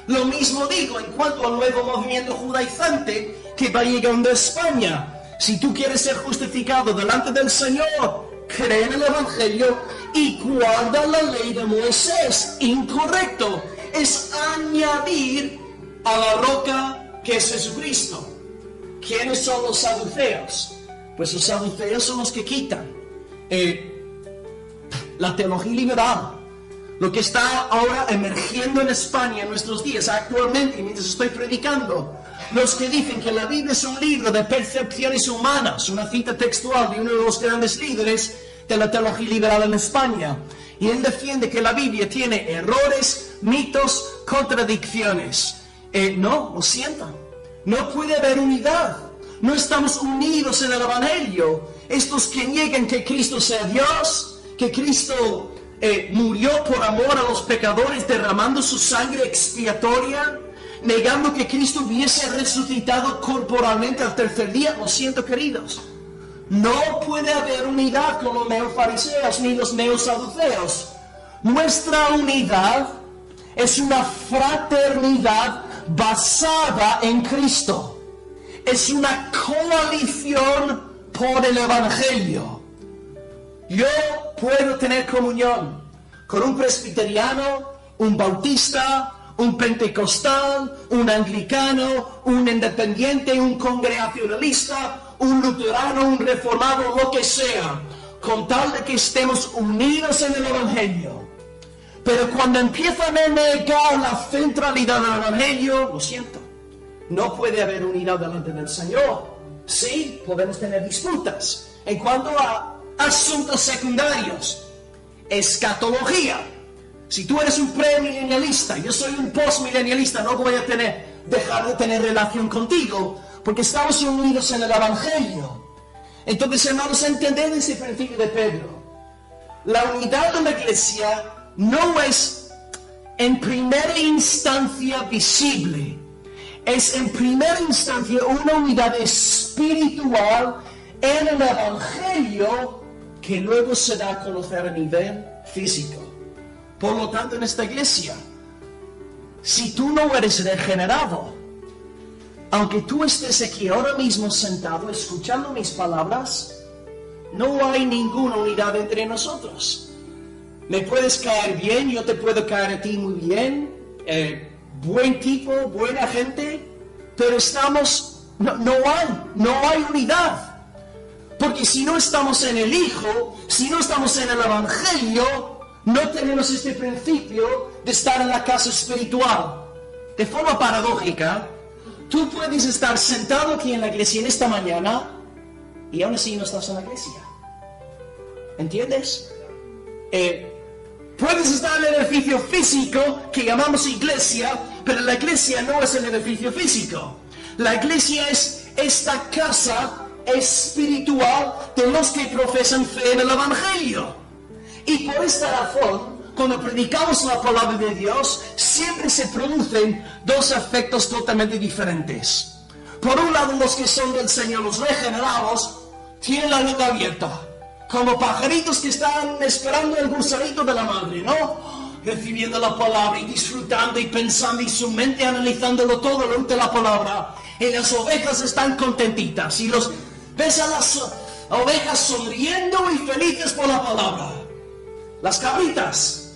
Lo mismo digo en cuanto al nuevo movimiento judaizante que va llegando a España. Si tú quieres ser justificado delante del Señor, cree en el evangelio y guarda la ley de Moisés. Incorrecto. Es añadir a la roca que es Jesucristo. ¿Quiénes son los saduceos? Pues los saduceos son los que quitan la teología liberal. Lo que está ahora emergiendo en España en nuestros días, actualmente, mientras estoy predicando, los que dicen que la Biblia es un libro de percepciones humanas, una cita textual de uno de los grandes líderes de la teología liberal en España. Y él defiende que la Biblia tiene errores, mitos, contradicciones. No, lo siento. No puede haber unidad. No estamos unidos en el evangelio. Estos que niegan que Cristo sea Dios, que Cristo murió por amor a los pecadores derramando su sangre expiatoria, negando que Cristo hubiese resucitado corporalmente al tercer día. Lo siento, queridos. No puede haber unidad con los neofariseos ni los neosaduceos. Nuestra unidad es una fraternidad basada en Cristo. Es una coalición por el evangelio. Yo puedo tener comunión con un presbiteriano, un bautista, un pentecostal, un anglicano, un independiente, un congregacionalista, un luterano, un reformado, lo que sea, con tal de que estemos unidos en el Evangelio. Pero cuando empiezan a negar la centralidad del Evangelio, lo siento, no puede haber unidad delante del Señor. Sí, podemos tener disputas en cuanto a asuntos secundarios, escatología. Si tú eres un premilenialista, yo soy un postmilenialista, no voy a dejar de tener relación contigo, porque estamos unidos en el Evangelio. Entonces, hermanos, entended ese principio de Pedro. La unidad de la iglesia no es en primera instancia visible, es en primera instancia una unidad espiritual en el Evangelio que luego se da a conocer a nivel físico. Por lo tanto, en esta iglesia, si tú no eres regenerado, aunque tú estés aquí ahora mismo sentado escuchando mis palabras, no hay ninguna unidad entre nosotros. Me puedes caer bien, yo te puedo caer a ti muy bien, buen tipo, buena gente, pero no hay unidad. Porque si no estamos en el Hijo, si no estamos en el Evangelio, no tenemos este principio de estar en la casa espiritual. De forma paradójica, tú puedes estar sentado aquí en la iglesia en esta mañana y aún así no estás en la iglesia. ¿Entiendes? Puedes estar en el edificio físico que llamamos iglesia, pero la iglesia no es el edificio físico. La iglesia es esta casa espiritual de los que profesan fe en el Evangelio. Y por esta razón, cuando predicamos la palabra de Dios, siempre se producen dos efectos totalmente diferentes. Por un lado, los que son del Señor, los regenerados, tienen la boca abierta, como pajaritos que están esperando el gusanito de la madre, ¿no? Recibiendo la palabra y disfrutando y pensando y su mente analizándolo todo lo de la palabra. Y las ovejas están contentitas y ves a las ovejas sonriendo y felices por la palabra. Las cabritas,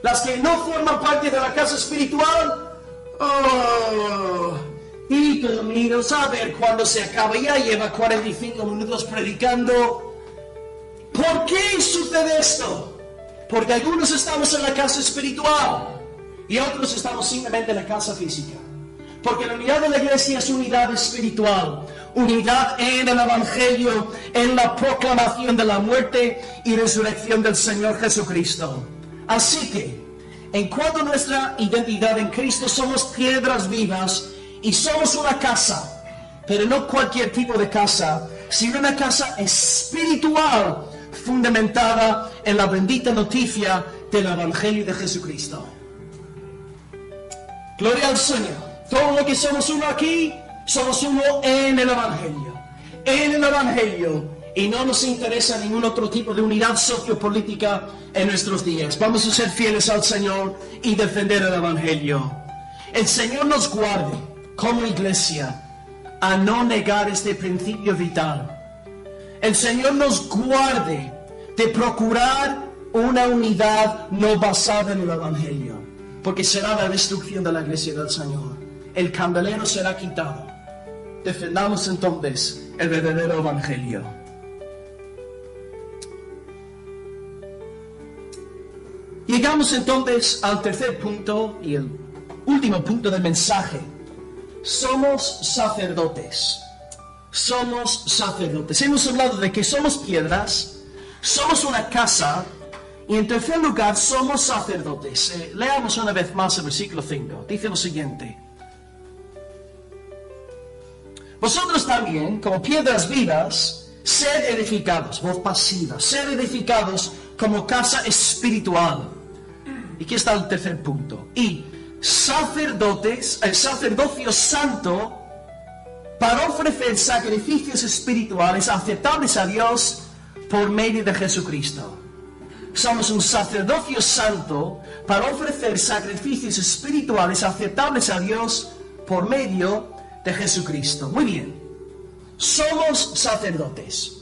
las que no forman parte de la casa espiritual, y dormidos a ver cuando se acaba. Ya lleva 45 minutos predicando. ¿Por qué sucede esto? Porque algunos estamos en la casa espiritual y otros estamos simplemente en la casa física. Porque la unidad de la iglesia es unidad espiritual, unidad en el Evangelio, en la proclamación de la muerte y resurrección del Señor Jesucristo. Así que, en cuanto a nuestra identidad en Cristo, somos piedras vivas y somos una casa, pero no cualquier tipo de casa, sino una casa espiritual fundamentada en la bendita noticia del Evangelio de Jesucristo. Gloria al Señor. Todo lo que somos uno aquí, somos uno en el Evangelio. En el Evangelio. Y no nos interesa ningún otro tipo de unidad sociopolítica en nuestros días. Vamos a ser fieles al Señor y defender el Evangelio. El Señor nos guarde como iglesia a no negar este principio vital. El Señor nos guarde de procurar una unidad no basada en el Evangelio, porque será la destrucción de la iglesia del Señor. El candelero será quitado. Defendamos entonces el verdadero Evangelio. Llegamos entonces al tercer punto y el último punto del mensaje. Somos sacerdotes. Somos sacerdotes. Hemos hablado de que somos piedras, somos una casa y en tercer lugar somos sacerdotes. Leamos una vez más el versículo 5. Dice lo siguiente. Vosotros también, como piedras vivas, sed edificados, voz pasiva, sed edificados como casa espiritual. Y aquí está el tercer punto. Y sacerdotes, el sacerdocio santo, para ofrecer sacrificios espirituales aceptables a Dios por medio de Jesucristo. Somos un sacerdocio santo para ofrecer sacrificios espirituales aceptables a Dios por medio de Jesucristo. Muy bien. Somos sacerdotes.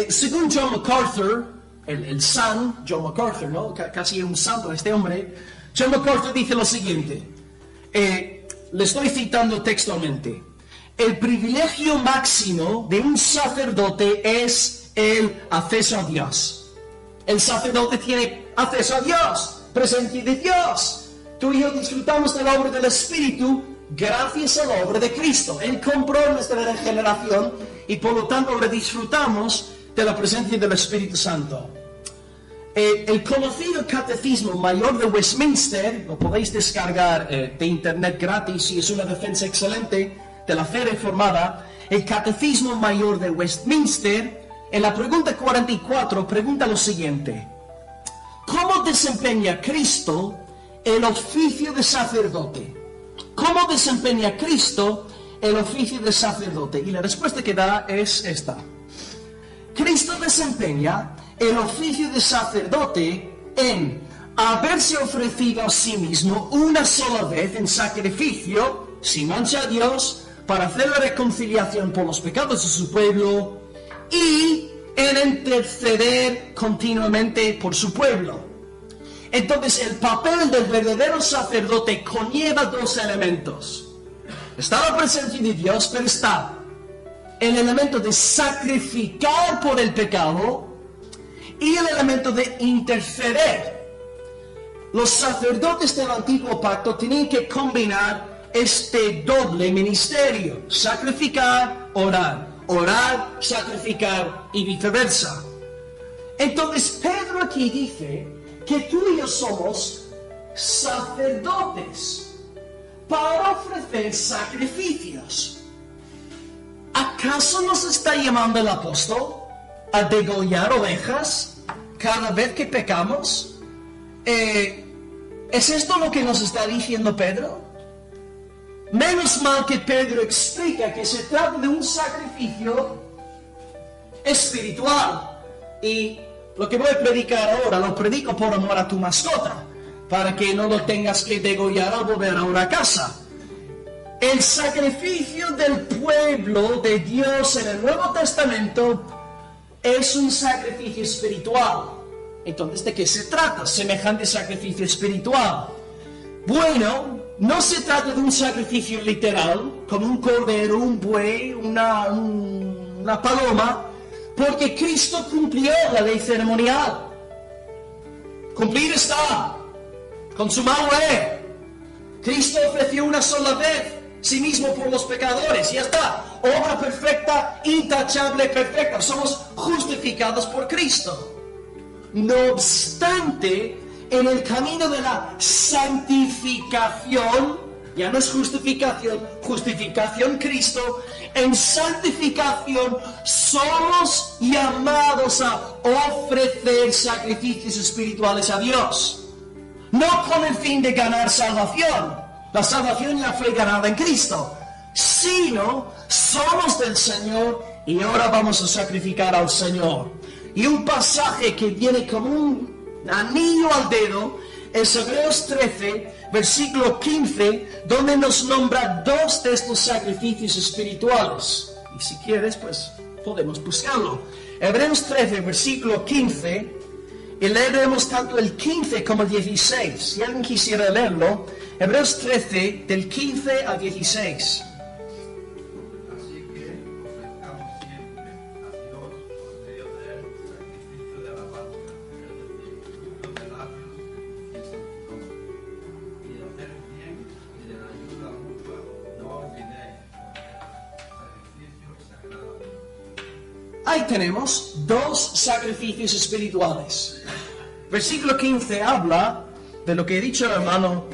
Según John MacArthur, el San John MacArthur, ¿no? Casi un santo este hombre. John MacArthur dice lo siguiente, le estoy citando textualmente: el privilegio máximo de un sacerdote es el acceso a Dios. El sacerdote tiene acceso a Dios, presencia de Dios. Tú y yo disfrutamos de la obra del Espíritu gracias a la obra de Cristo. Él compró nuestra regeneración y por lo tanto ahora disfrutamos de la presencia del Espíritu Santo. El conocido Catecismo Mayor de Westminster, lo podéis descargar de internet gratis y es una defensa excelente de la fe reformada. El Catecismo Mayor de Westminster, en la pregunta 44, pregunta lo siguiente: ¿cómo desempeña Cristo el oficio de sacerdote? ¿Cómo desempeña Cristo el oficio de sacerdote? Y la respuesta que da es esta: Cristo desempeña el oficio de sacerdote en haberse ofrecido a sí mismo una sola vez en sacrificio, sin mancha a Dios, para hacer la reconciliación por los pecados de su pueblo, y en interceder continuamente por su pueblo. Entonces, el papel del verdadero sacerdote conlleva dos elementos. Está la presencia de Dios, pero está el elemento de sacrificar por el pecado y el elemento de interceder. Los sacerdotes del antiguo pacto tenían que combinar este doble ministerio: sacrificar, orar, orar, sacrificar y viceversa. Entonces Pedro aquí dice que tú y yo somos sacerdotes para ofrecer sacrificios. ¿Acaso nos está llamando el apóstol a degollar ovejas cada vez que pecamos? ¿Es esto lo que nos está diciendo Pedro? Menos mal que Pedro explica que se trata de un sacrificio espiritual. Y lo que voy a predicar ahora lo predico por amor a tu mascota, para que no lo tengas que degollar al volver a casa. El sacrificio del pueblo de Dios en el Nuevo Testamento es un sacrificio espiritual. Entonces, ¿de qué se trata semejante sacrificio espiritual? Bueno, no se trata de un sacrificio literal, como un cordero, un buey, una paloma, porque Cristo cumplió la ley ceremonial. Cumplido está, consumado es. Cristo ofreció una sola vez sí mismo por los pecadores, ya está. Obra perfecta, intachable, perfecta. Somos justificados por Cristo. No obstante, en el camino de la santificación, ya no es justificación, justificación Cristo, en santificación somos llamados a ofrecer sacrificios espirituales a Dios. No con el fin de ganar salvación, la salvación ya fue ganada en Cristo, sino somos del Señor y ahora vamos a sacrificar al Señor. Y un pasaje que viene como un anillo al dedo es Hebreos 13, versículo 15, donde nos nombra dos de estos sacrificios espirituales. Y si quieres, pues podemos buscarlo. Hebreos 13, versículo 15, y leeremos tanto el 15 como el 16. Si alguien quisiera leerlo, Hebreos 13, del 15 al 16. Ahí tenemos dos sacrificios espirituales. Versículo 15 habla de lo que he dicho, hermano: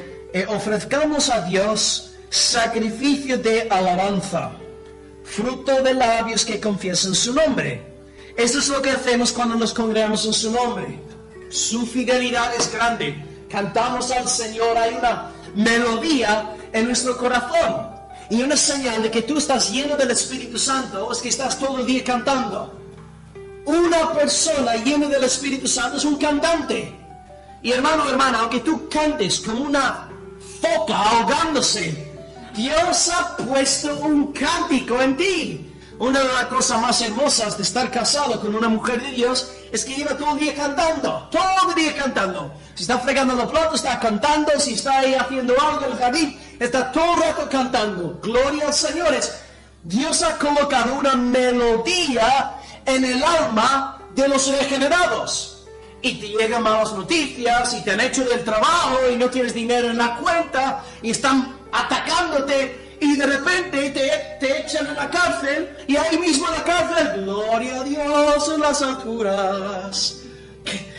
ofrezcamos a Dios sacrificio de alabanza, fruto de labios que confiesan su nombre. Esto es lo que hacemos cuando nos congregamos en su nombre. Su fidelidad es grande. Cantamos al Señor, hay una melodía en nuestro corazón. Y una señal de que tú estás lleno del Espíritu Santo es que estás todo el día cantando. Una persona llena del Espíritu Santo es un cantante. Y hermano, hermana, aunque tú cantes como una foca ahogándose, Dios ha puesto un cántico en ti. Una de las cosas más hermosas de estar casado con una mujer de Dios es que lleva todo el día cantando, todo el día cantando. Si está fregando los platos, está cantando. Si está ahí haciendo algo en el jardín, está todo el rato cantando. Gloria al Señor. Dios ha colocado una melodía en el alma de los regenerados. Y te llegan malas noticias, y te han hecho del trabajo, y no tienes dinero en la cuenta, y están atacándote. Y de repente te echan en la cárcel, y ahí mismo en la cárcel, gloria a Dios en las alturas.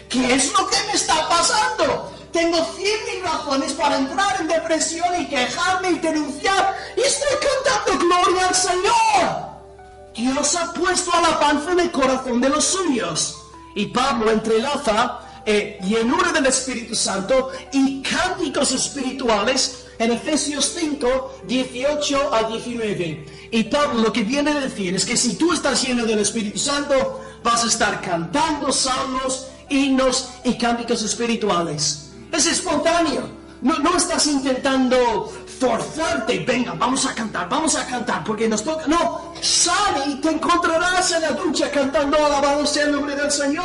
¿Qué es lo que me está pasando? Tengo 100.000 razones para entrar en depresión y quejarme y denunciar, y estoy cantando gloria al Señor. Dios ha puesto alabanza en el corazón de los suyos. Y Pablo entrelaza llenura del Espíritu Santo y cánticos espirituales en Efesios 5, 18 a 19. Y Pablo lo que viene a decir es que si tú estás lleno del Espíritu Santo, vas a estar cantando salmos, himnos y cánticos espirituales. Es espontáneo. No estás intentando forzarte. Venga, vamos a cantar, porque nos toca. No, sal y te encontrarás en la ducha cantando alabado sea el nombre del Señor.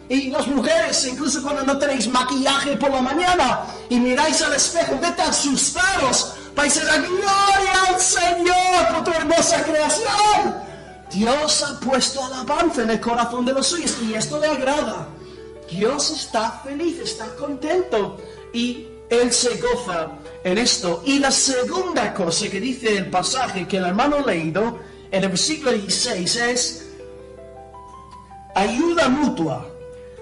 Y las mujeres, incluso cuando no tenéis maquillaje por la mañana y miráis al espejo, vete asustados, vais a dar gloria al Señor por tu hermosa creación. Dios ha puesto alabanza en el corazón de los suyos y esto le agrada. Dios está feliz, está contento y Él se goza en esto. Y la segunda cosa que dice el pasaje que el hermano ha leído en el versículo 16 es ayuda mutua.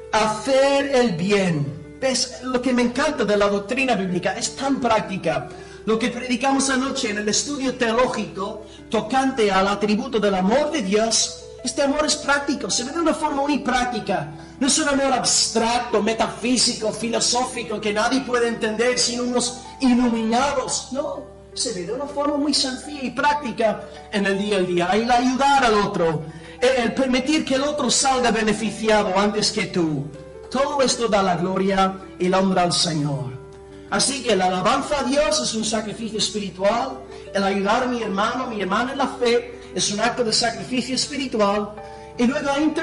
Hacer el bien. ¿Ves? Lo que me encanta de la doctrina bíblica es tan práctica. Lo que predicamos anoche en el estudio teológico tocante al atributo del amor de Dios, este amor es práctico, se ve de una forma muy práctica. No es un amor abstracto, metafísico, filosófico, que nadie puede entender sino unos iluminados. No, se ve de una forma muy sencilla y práctica en el día a día. El ayudar al otro, el permitir que el otro salga beneficiado antes que tú. Todo esto da la gloria y la honra al Señor. Así que la alabanza a Dios es un sacrificio espiritual. El ayudar a mi hermano, mi hermana en la fe, es un acto de sacrificio espiritual. Y luego hay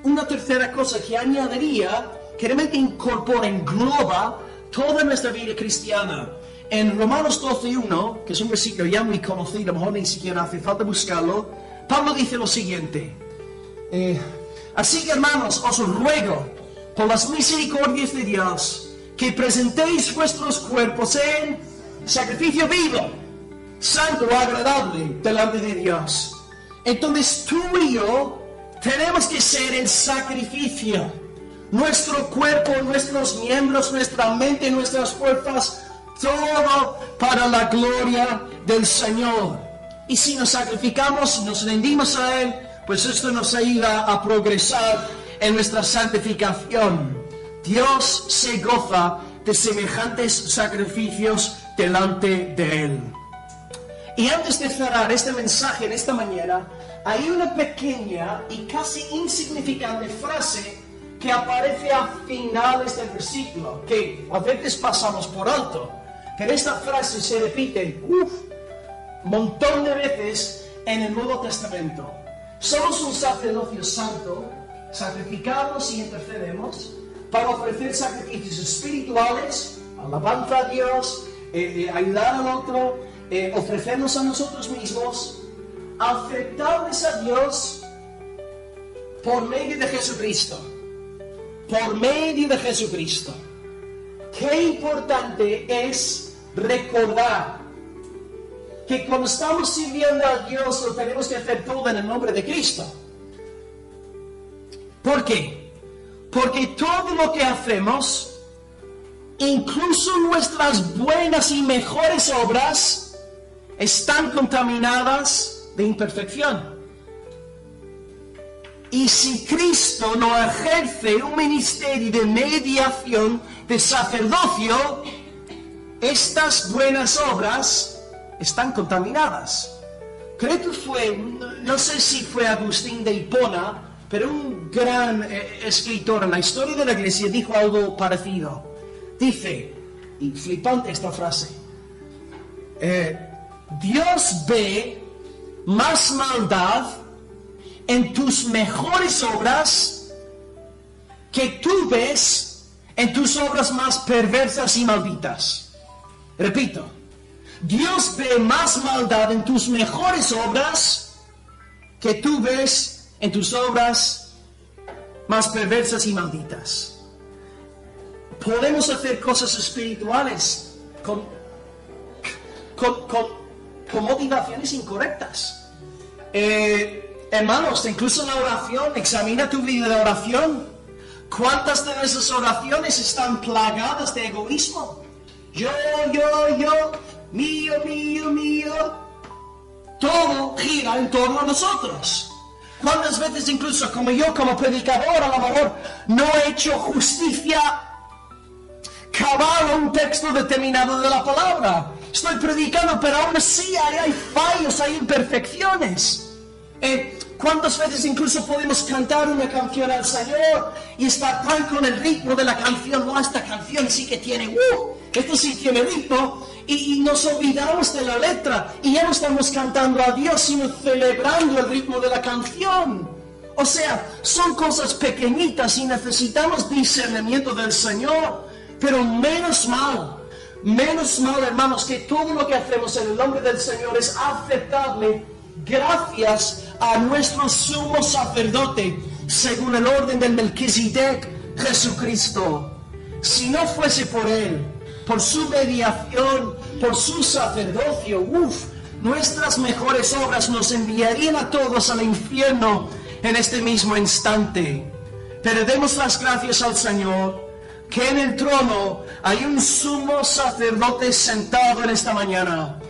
una tercera cosa que añadiría, que realmente incorpora, engloba toda nuestra vida cristiana. En Romanos 12:1, que es un versículo ya muy conocido, a lo mejor ni siquiera hace falta buscarlo, Pablo dice lo siguiente: así que hermanos, os ruego por las misericordias de Dios que presentéis vuestros cuerpos en sacrificio vivo, santo, agradable delante de Dios. Entonces tú y yo tenemos que ser el sacrificio. Nuestro cuerpo, nuestros miembros, nuestra mente, nuestras fuerzas, todo para la gloria del Señor. Y si nos sacrificamos, nos rendimos a Él, pues esto nos ayuda a progresar en nuestra santificación. Dios se goza de semejantes sacrificios delante de Él. Y antes de cerrar este mensaje en esta mañana, hay una pequeña y casi insignificante frase que aparece a finales del versículo, que a veces pasamos por alto. Pero esta frase se repite un montón de veces en el Nuevo Testamento. Somos un sacerdocio santo, sacrificamos y intercedemos para ofrecer sacrificios espirituales, alabanza a Dios, ayudar al otro, ofrecernos a nosotros mismos, aceptables a Dios por medio de Jesucristo. Por medio de Jesucristo. Qué importante es recordar que cuando estamos sirviendo a Dios lo tenemos que hacer todo en el nombre de Cristo. ¿Por qué? Porque todo lo que hacemos, incluso nuestras buenas y mejores obras, están contaminadas de imperfección. Y si Cristo no ejerce un ministerio de mediación, de sacerdocio, estas buenas obras están contaminadas. Creo que fue, no sé si fue Agustín de Hipona, pero un gran escritor en la historia de la iglesia dijo algo parecido. Dice, y flipante esta frase, Dios ve más maldad en tus mejores obras que tú ves en tus obras más perversas y malditas. Repito, Dios ve más maldad en tus mejores obras que tú ves en tus obras más perversas y malditas. Podemos hacer cosas espirituales con motivaciones incorrectas. Hermanos, incluso en la oración, examina tu vida de oración. ¿Cuántas de esas oraciones están plagadas de egoísmo? Yo, mío. Todo gira en torno a nosotros. ¿Cuántas veces incluso como yo, como predicador, a lo mejor no he hecho justicia cabal a un texto determinado de la palabra? Estoy predicando, pero aún así hay fallos, hay imperfecciones. ¿Cuántas veces incluso podemos cantar una canción al Señor y estar tan con el ritmo de la canción? No, esta canción sí que tiene, esto sí tiene ritmo, y nos olvidamos de la letra y ya no estamos cantando a Dios, sino celebrando el ritmo de la canción. O sea, son cosas pequeñitas y necesitamos discernimiento del Señor, pero menos mal, hermanos, que todo lo que hacemos en el nombre del Señor es aceptable gracias a nuestro sumo sacerdote, según el orden del Melquisedec, Jesucristo. Si no fuese por Él, por su mediación, por su sacerdocio, nuestras mejores obras nos enviarían a todos al infierno en este mismo instante. Pero demos las gracias al Señor, que en el trono hay un sumo sacerdote sentado en esta mañana,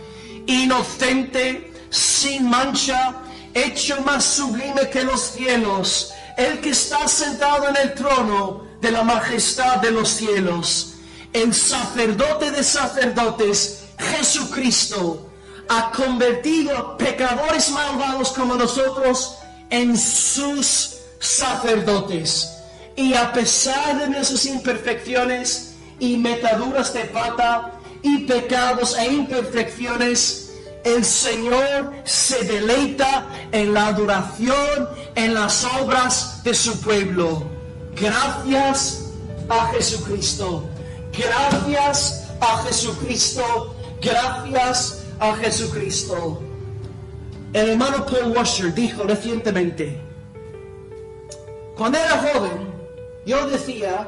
inocente, sin mancha, hecho más sublime que los cielos, el que está sentado en el trono de la majestad de los cielos, el sacerdote de sacerdotes, Jesucristo, ha convertido a pecadores malvados como nosotros en sus sacerdotes. Y a pesar de nuestras imperfecciones y metaduras de pata y pecados e imperfecciones, el Señor se deleita en la adoración, en las obras de su pueblo. Gracias a Jesucristo. Gracias a Jesucristo. Gracias a Jesucristo. El hermano Paul Washer dijo recientemente: cuando era joven, yo decía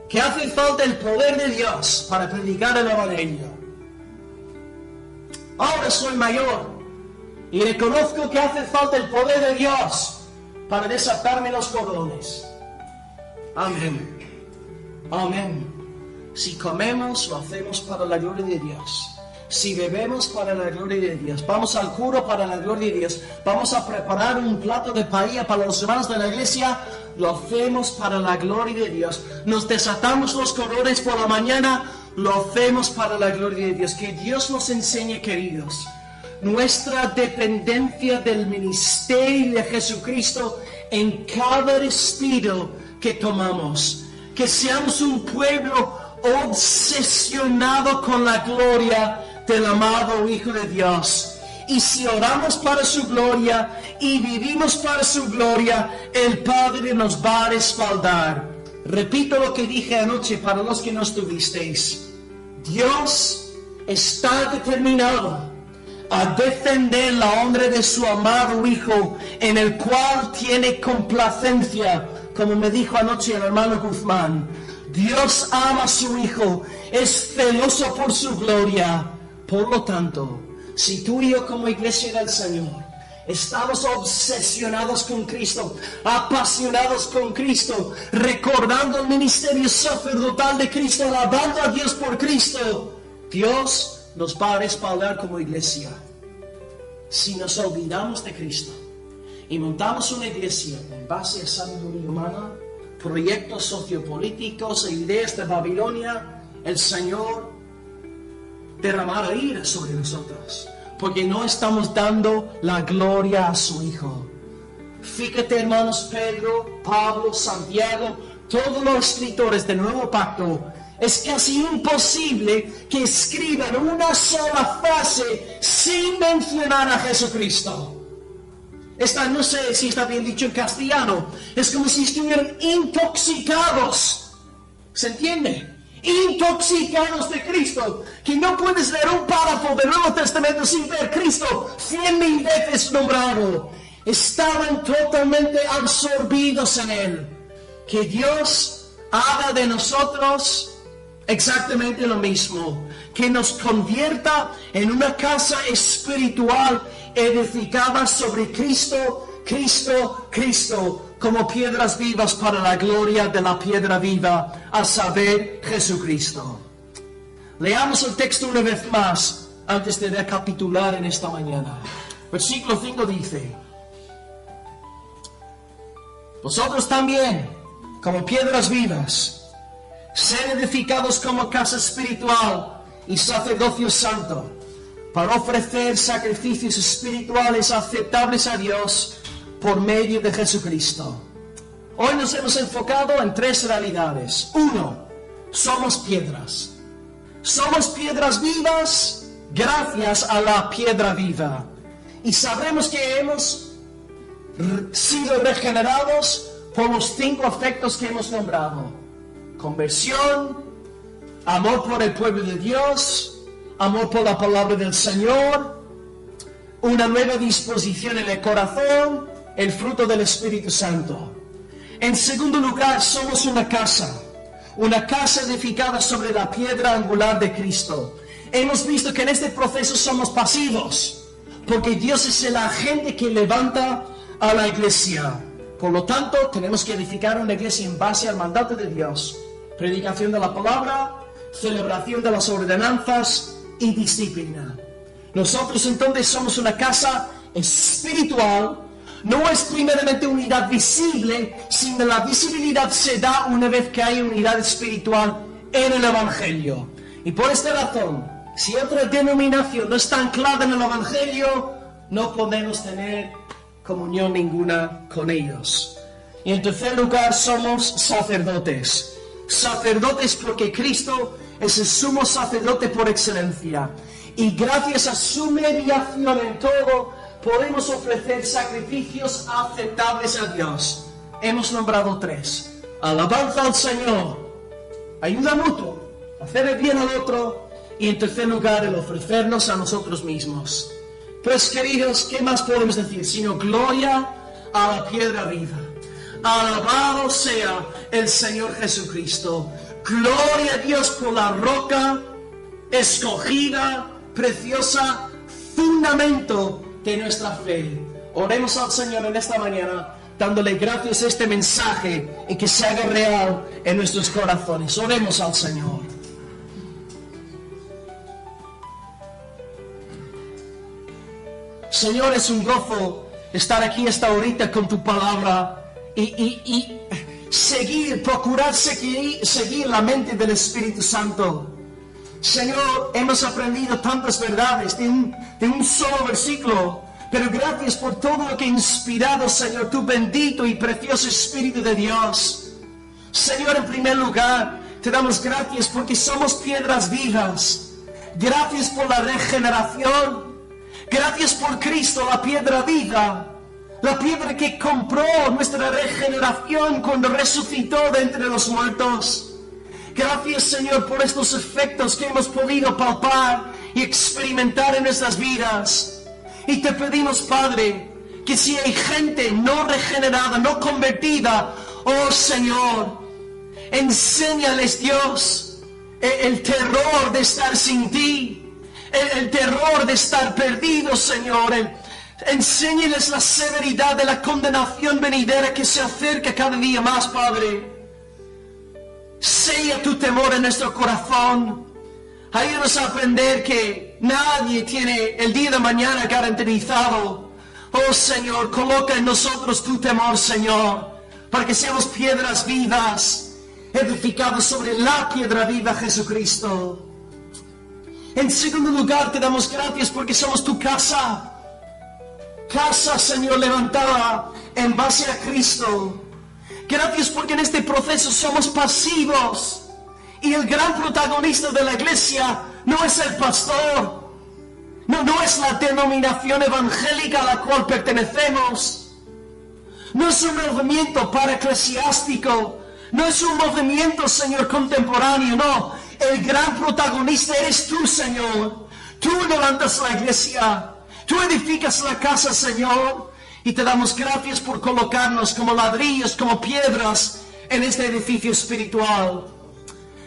que hace falta el poder de Dios para predicar el Evangelio. Ahora soy mayor y reconozco que hace falta el poder de Dios para desatarme los cordones. Amén. Amén. Si comemos, lo hacemos para la gloria de Dios. Si bebemos, para la gloria de Dios. Vamos al curo, para la gloria de Dios. Vamos a preparar un plato de paella para los hermanos de la iglesia. Lo hacemos para la gloria de Dios. Nos desatamos los cordones por la mañana. Lo hacemos para la gloria de Dios. Que Dios nos enseñe, queridos, nuestra dependencia del ministerio de Jesucristo en cada respiro que tomamos. Que seamos un pueblo obsesionado con la gloria del amado Hijo de Dios. Y si oramos para su gloria y vivimos para su gloria, el Padre nos va a respaldar. Repito lo que dije anoche para los que no estuvisteis. Dios está determinado a defender la honra de su amado Hijo, en el cual tiene complacencia, como me dijo anoche el hermano Guzmán. Dios ama a su Hijo, es celoso por su gloria. Por lo tanto, si tú y yo como iglesia del Señor estamos obsesionados con Cristo, apasionados con Cristo, recordando el ministerio sacerdotal de Cristo, alabando a Dios por Cristo, Dios nos va a respaldar como iglesia. Si nos olvidamos de Cristo y montamos una iglesia en base a sabiduría humana, proyectos sociopolíticos e ideas de Babilonia, el Señor derramará ira sobre nosotros, porque no estamos dando la gloria a su Hijo. Fíjate, hermanos, Pedro, Pablo, Santiago, todos los escritores del Nuevo Pacto, es casi imposible que escriban una sola frase sin mencionar a Jesucristo. no sé si está bien dicho en castellano, es como si estuvieran intoxicados. ¿Se entiende? Intoxicados de Cristo, que no puedes leer un párrafo del Nuevo Testamento sin ver Cristo 100,000 veces nombrado. Estaban totalmente absorbidos en Él. Que Dios haga de nosotros exactamente lo mismo, que nos convierta en una casa espiritual edificada sobre Cristo, Cristo, Cristo, como piedras vivas para la gloria de la piedra viva, a saber, Jesucristo. Leamos el texto una vez más antes de recapitular en esta mañana. Versículo 5 dice: vosotros también, como piedras vivas, sed edificados como casa espiritual y sacerdocio santo, para ofrecer sacrificios espirituales aceptables a Dios por medio de Jesucristo. Hoy nos hemos enfocado en 3 realidades. 1, somos piedras. Somos piedras vivas gracias a la piedra viva. Y sabremos que hemos sido regenerados por los 5 afectos que hemos nombrado: conversión, amor por el pueblo de Dios, amor por la palabra del Señor, una nueva disposición en el corazón, el fruto del Espíritu Santo. En segundo lugar, somos una casa edificada sobre la piedra angular de Cristo. Hemos visto que en este proceso somos pasivos, porque Dios es el agente que levanta a la iglesia. Por lo tanto, tenemos que edificar una iglesia en base al mandato de Dios: predicación de la palabra, celebración de las ordenanzas y disciplina. Nosotros entonces somos una casa espiritual. No es primeramente unidad visible, sino la visibilidad se da una vez que hay unidad espiritual en el Evangelio. Y por esta razón, si otra denominación no está anclada en el Evangelio, no podemos tener comunión ninguna con ellos. Y en tercer lugar, somos sacerdotes. Sacerdotes porque Cristo es el sumo sacerdote por excelencia. Y gracias a su mediación en todo, podemos ofrecer sacrificios aceptables a Dios. Hemos nombrado 3. Alabanza al Señor, ayuda mutua, hacer el bien al otro, y en tercer lugar, el ofrecernos a nosotros mismos. Pues queridos, ¿qué más podemos decir? Sino gloria a la piedra viva. Alabado sea el Señor Jesucristo. Gloria a Dios por la roca escogida, preciosa, fundamento de nuestra fe. Oremos al Señor en esta mañana, dándole gracias a este mensaje y que se haga real en nuestros corazones. Oremos al Señor. Señor, es un gozo estar aquí esta horita con tu palabra y procurar seguir la mente del Espíritu Santo. Señor, hemos aprendido tantas verdades de un solo versículo, pero gracias por todo lo que ha inspirado, Señor, tu bendito y precioso Espíritu de Dios. Señor, en primer lugar, te damos gracias porque somos piedras vivas. Gracias por la regeneración. Gracias por Cristo, la piedra viva. La piedra que compró nuestra regeneración cuando resucitó de entre los muertos. Gracias, Señor, por estos efectos que hemos podido palpar y experimentar en nuestras vidas. Y te pedimos, Padre, que si hay gente no regenerada, no convertida, oh Señor, enséñales, Dios, el terror de estar sin ti, el terror de estar perdidos, Señor. Enséñales la severidad de la condenación venidera que se acerca cada día más, Padre. Sella tu temor en nuestro corazón. Ayúdanos a aprender que nadie tiene el día de mañana garantizado. Oh Señor, coloca en nosotros tu temor, Señor, para que seamos piedras vivas, edificados sobre la piedra viva, Jesucristo. En segundo lugar, te damos gracias porque somos tu casa. Casa, Señor, levantada en base a Cristo. Gracias porque en este proceso somos pasivos. Y el gran protagonista de la iglesia no es el pastor. No es la denominación evangélica a la cual pertenecemos. No es un movimiento paraeclesiástico. No es un movimiento, Señor, contemporáneo. No, el gran protagonista eres tú, Señor. Tú levantas la iglesia. Tú edificas la casa, Señor. Y te damos gracias por colocarnos como ladrillos, como piedras en este edificio espiritual.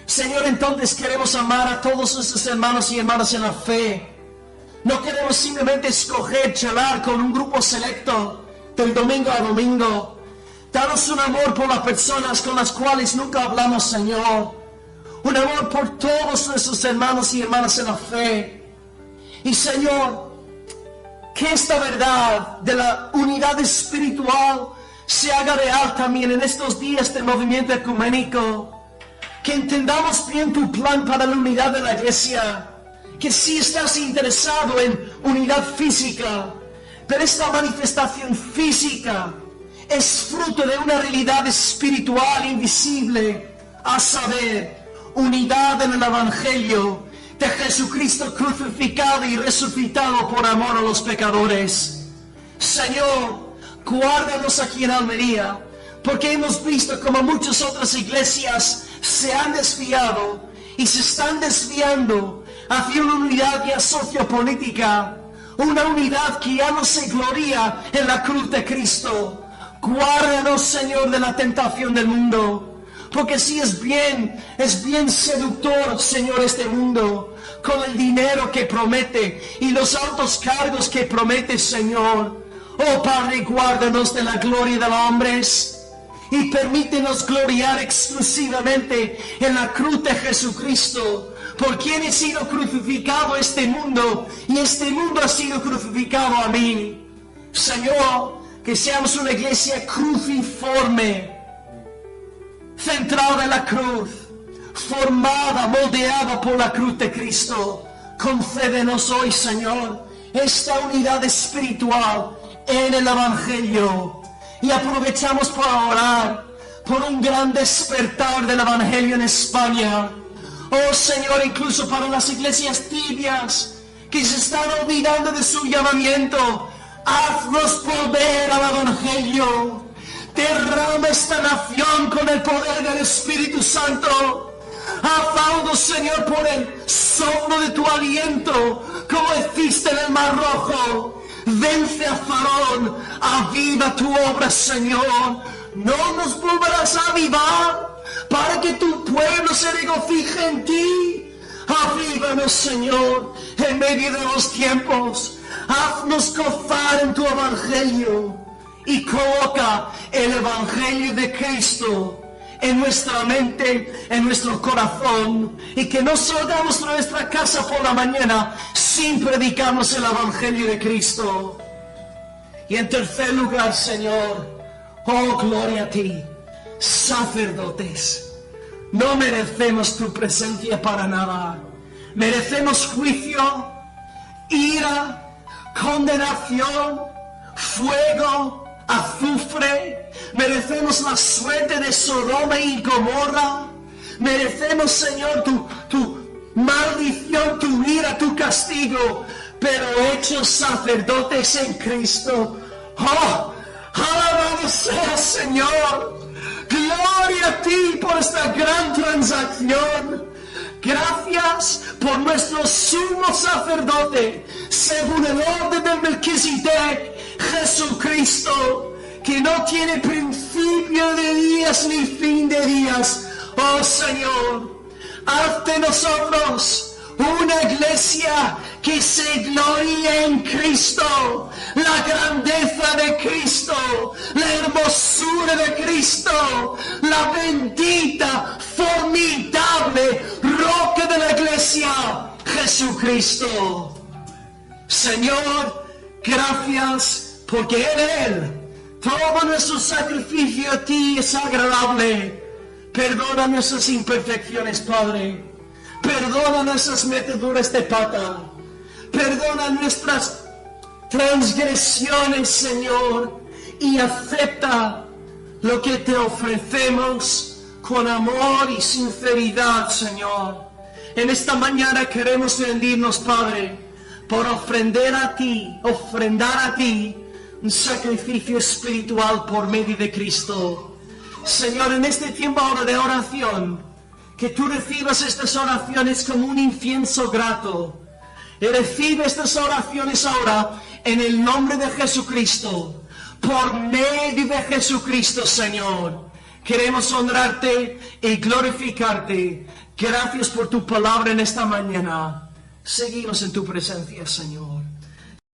Señor, entonces queremos amar a todos nuestros hermanos y hermanas en la fe. No queremos simplemente escoger, charlar con un grupo selecto del domingo a domingo. Danos un amor por las personas con las cuales nunca hablamos, Señor. Un amor por todos nuestros hermanos y hermanas en la fe. Y, Señor, que esta verdad de la unidad espiritual se haga real también en estos días del movimiento ecuménico. Que entendamos bien tu plan para la unidad de la iglesia. Que sí estás interesado en unidad física, pero esta manifestación física es fruto de una realidad espiritual invisible, a saber, unidad en el Evangelio de Jesucristo crucificado y resucitado por amor a los pecadores. Señor, guárdanos aquí en Almería, porque hemos visto como muchas otras iglesias se han desviado y se están desviando hacia una unidad ya sociopolítica, una unidad que ya no se gloria en la cruz de Cristo. Guárdanos, Señor, de la tentación del mundo, porque sí es bien seductor, Señor, este mundo, con el dinero que promete y los altos cargos que promete, Señor. Oh Padre, guárdanos de la gloria de los hombres y permítenos gloriar exclusivamente en la cruz de Jesucristo, por quien he sido crucificado este mundo y este mundo ha sido crucificado a mí. Señor, que seamos una iglesia cruciforme, centrada en la cruz, formada, moldeada por la cruz de Cristo. Concédenos hoy, Señor, esta unidad espiritual en el Evangelio. Y aprovechamos para orar por un gran despertar del Evangelio en España. Oh Señor, incluso para las iglesias tibias que se están olvidando de su llamamiento, haznos volver al Evangelio. Derrama esta nación con el poder del Espíritu Santo. Afaudo, Señor, por el soplo de tu aliento, como hiciste en el Mar Rojo. Vence a Faraón, aviva tu obra, Señor. No nos volverás a avivar para que tu pueblo se regocije en ti. Avívanos, Señor, en medio de los tiempos. Haznos gozar en tu Evangelio y coloca el Evangelio de Cristo en nuestra mente, en nuestro corazón, y que no salgamos de nuestra casa por la mañana sin predicarnos el Evangelio de Cristo. Y en tercer lugar, Señor, oh gloria a ti, sacerdotes. No merecemos tu presencia para nada. Merecemos juicio, ira, condenación, fuego, azufre. Merecemos la suerte de Sodoma y Gomorra. Merecemos, Señor, tu maldición, tu ira, tu castigo. Pero hechos sacerdotes en Cristo. ¡Oh! ¡Alabado sea, Señor! ¡Gloria a ti por esta gran transacción! Gracias por nuestro sumo sacerdote, según el orden del Melquisedec, Jesucristo, que no tiene principio de días ni fin de días. Oh Señor, haz de nosotros una iglesia que se gloríe en Cristo, la grandeza de Cristo, la hermosura de Cristo, la bendita, formidable roca de la iglesia, Jesucristo. Señor, gracias porque en Él todo nuestro sacrificio a ti es agradable. Perdona nuestras imperfecciones, Padre. Perdona nuestras meteduras de pata. Perdona nuestras transgresiones, Señor. Y acepta lo que te ofrecemos con amor y sinceridad, Señor. En esta mañana queremos rendirnos, Padre, por ofrendar a ti un sacrificio espiritual por medio de Cristo. Señor, en este tiempo ahora de oración, que tú recibas estas oraciones como un incienso grato. Y recibe estas oraciones ahora en el nombre de Jesucristo. Por medio de Jesucristo, Señor. Queremos honrarte y glorificarte. Gracias por tu palabra en esta mañana. Seguimos en tu presencia, Señor.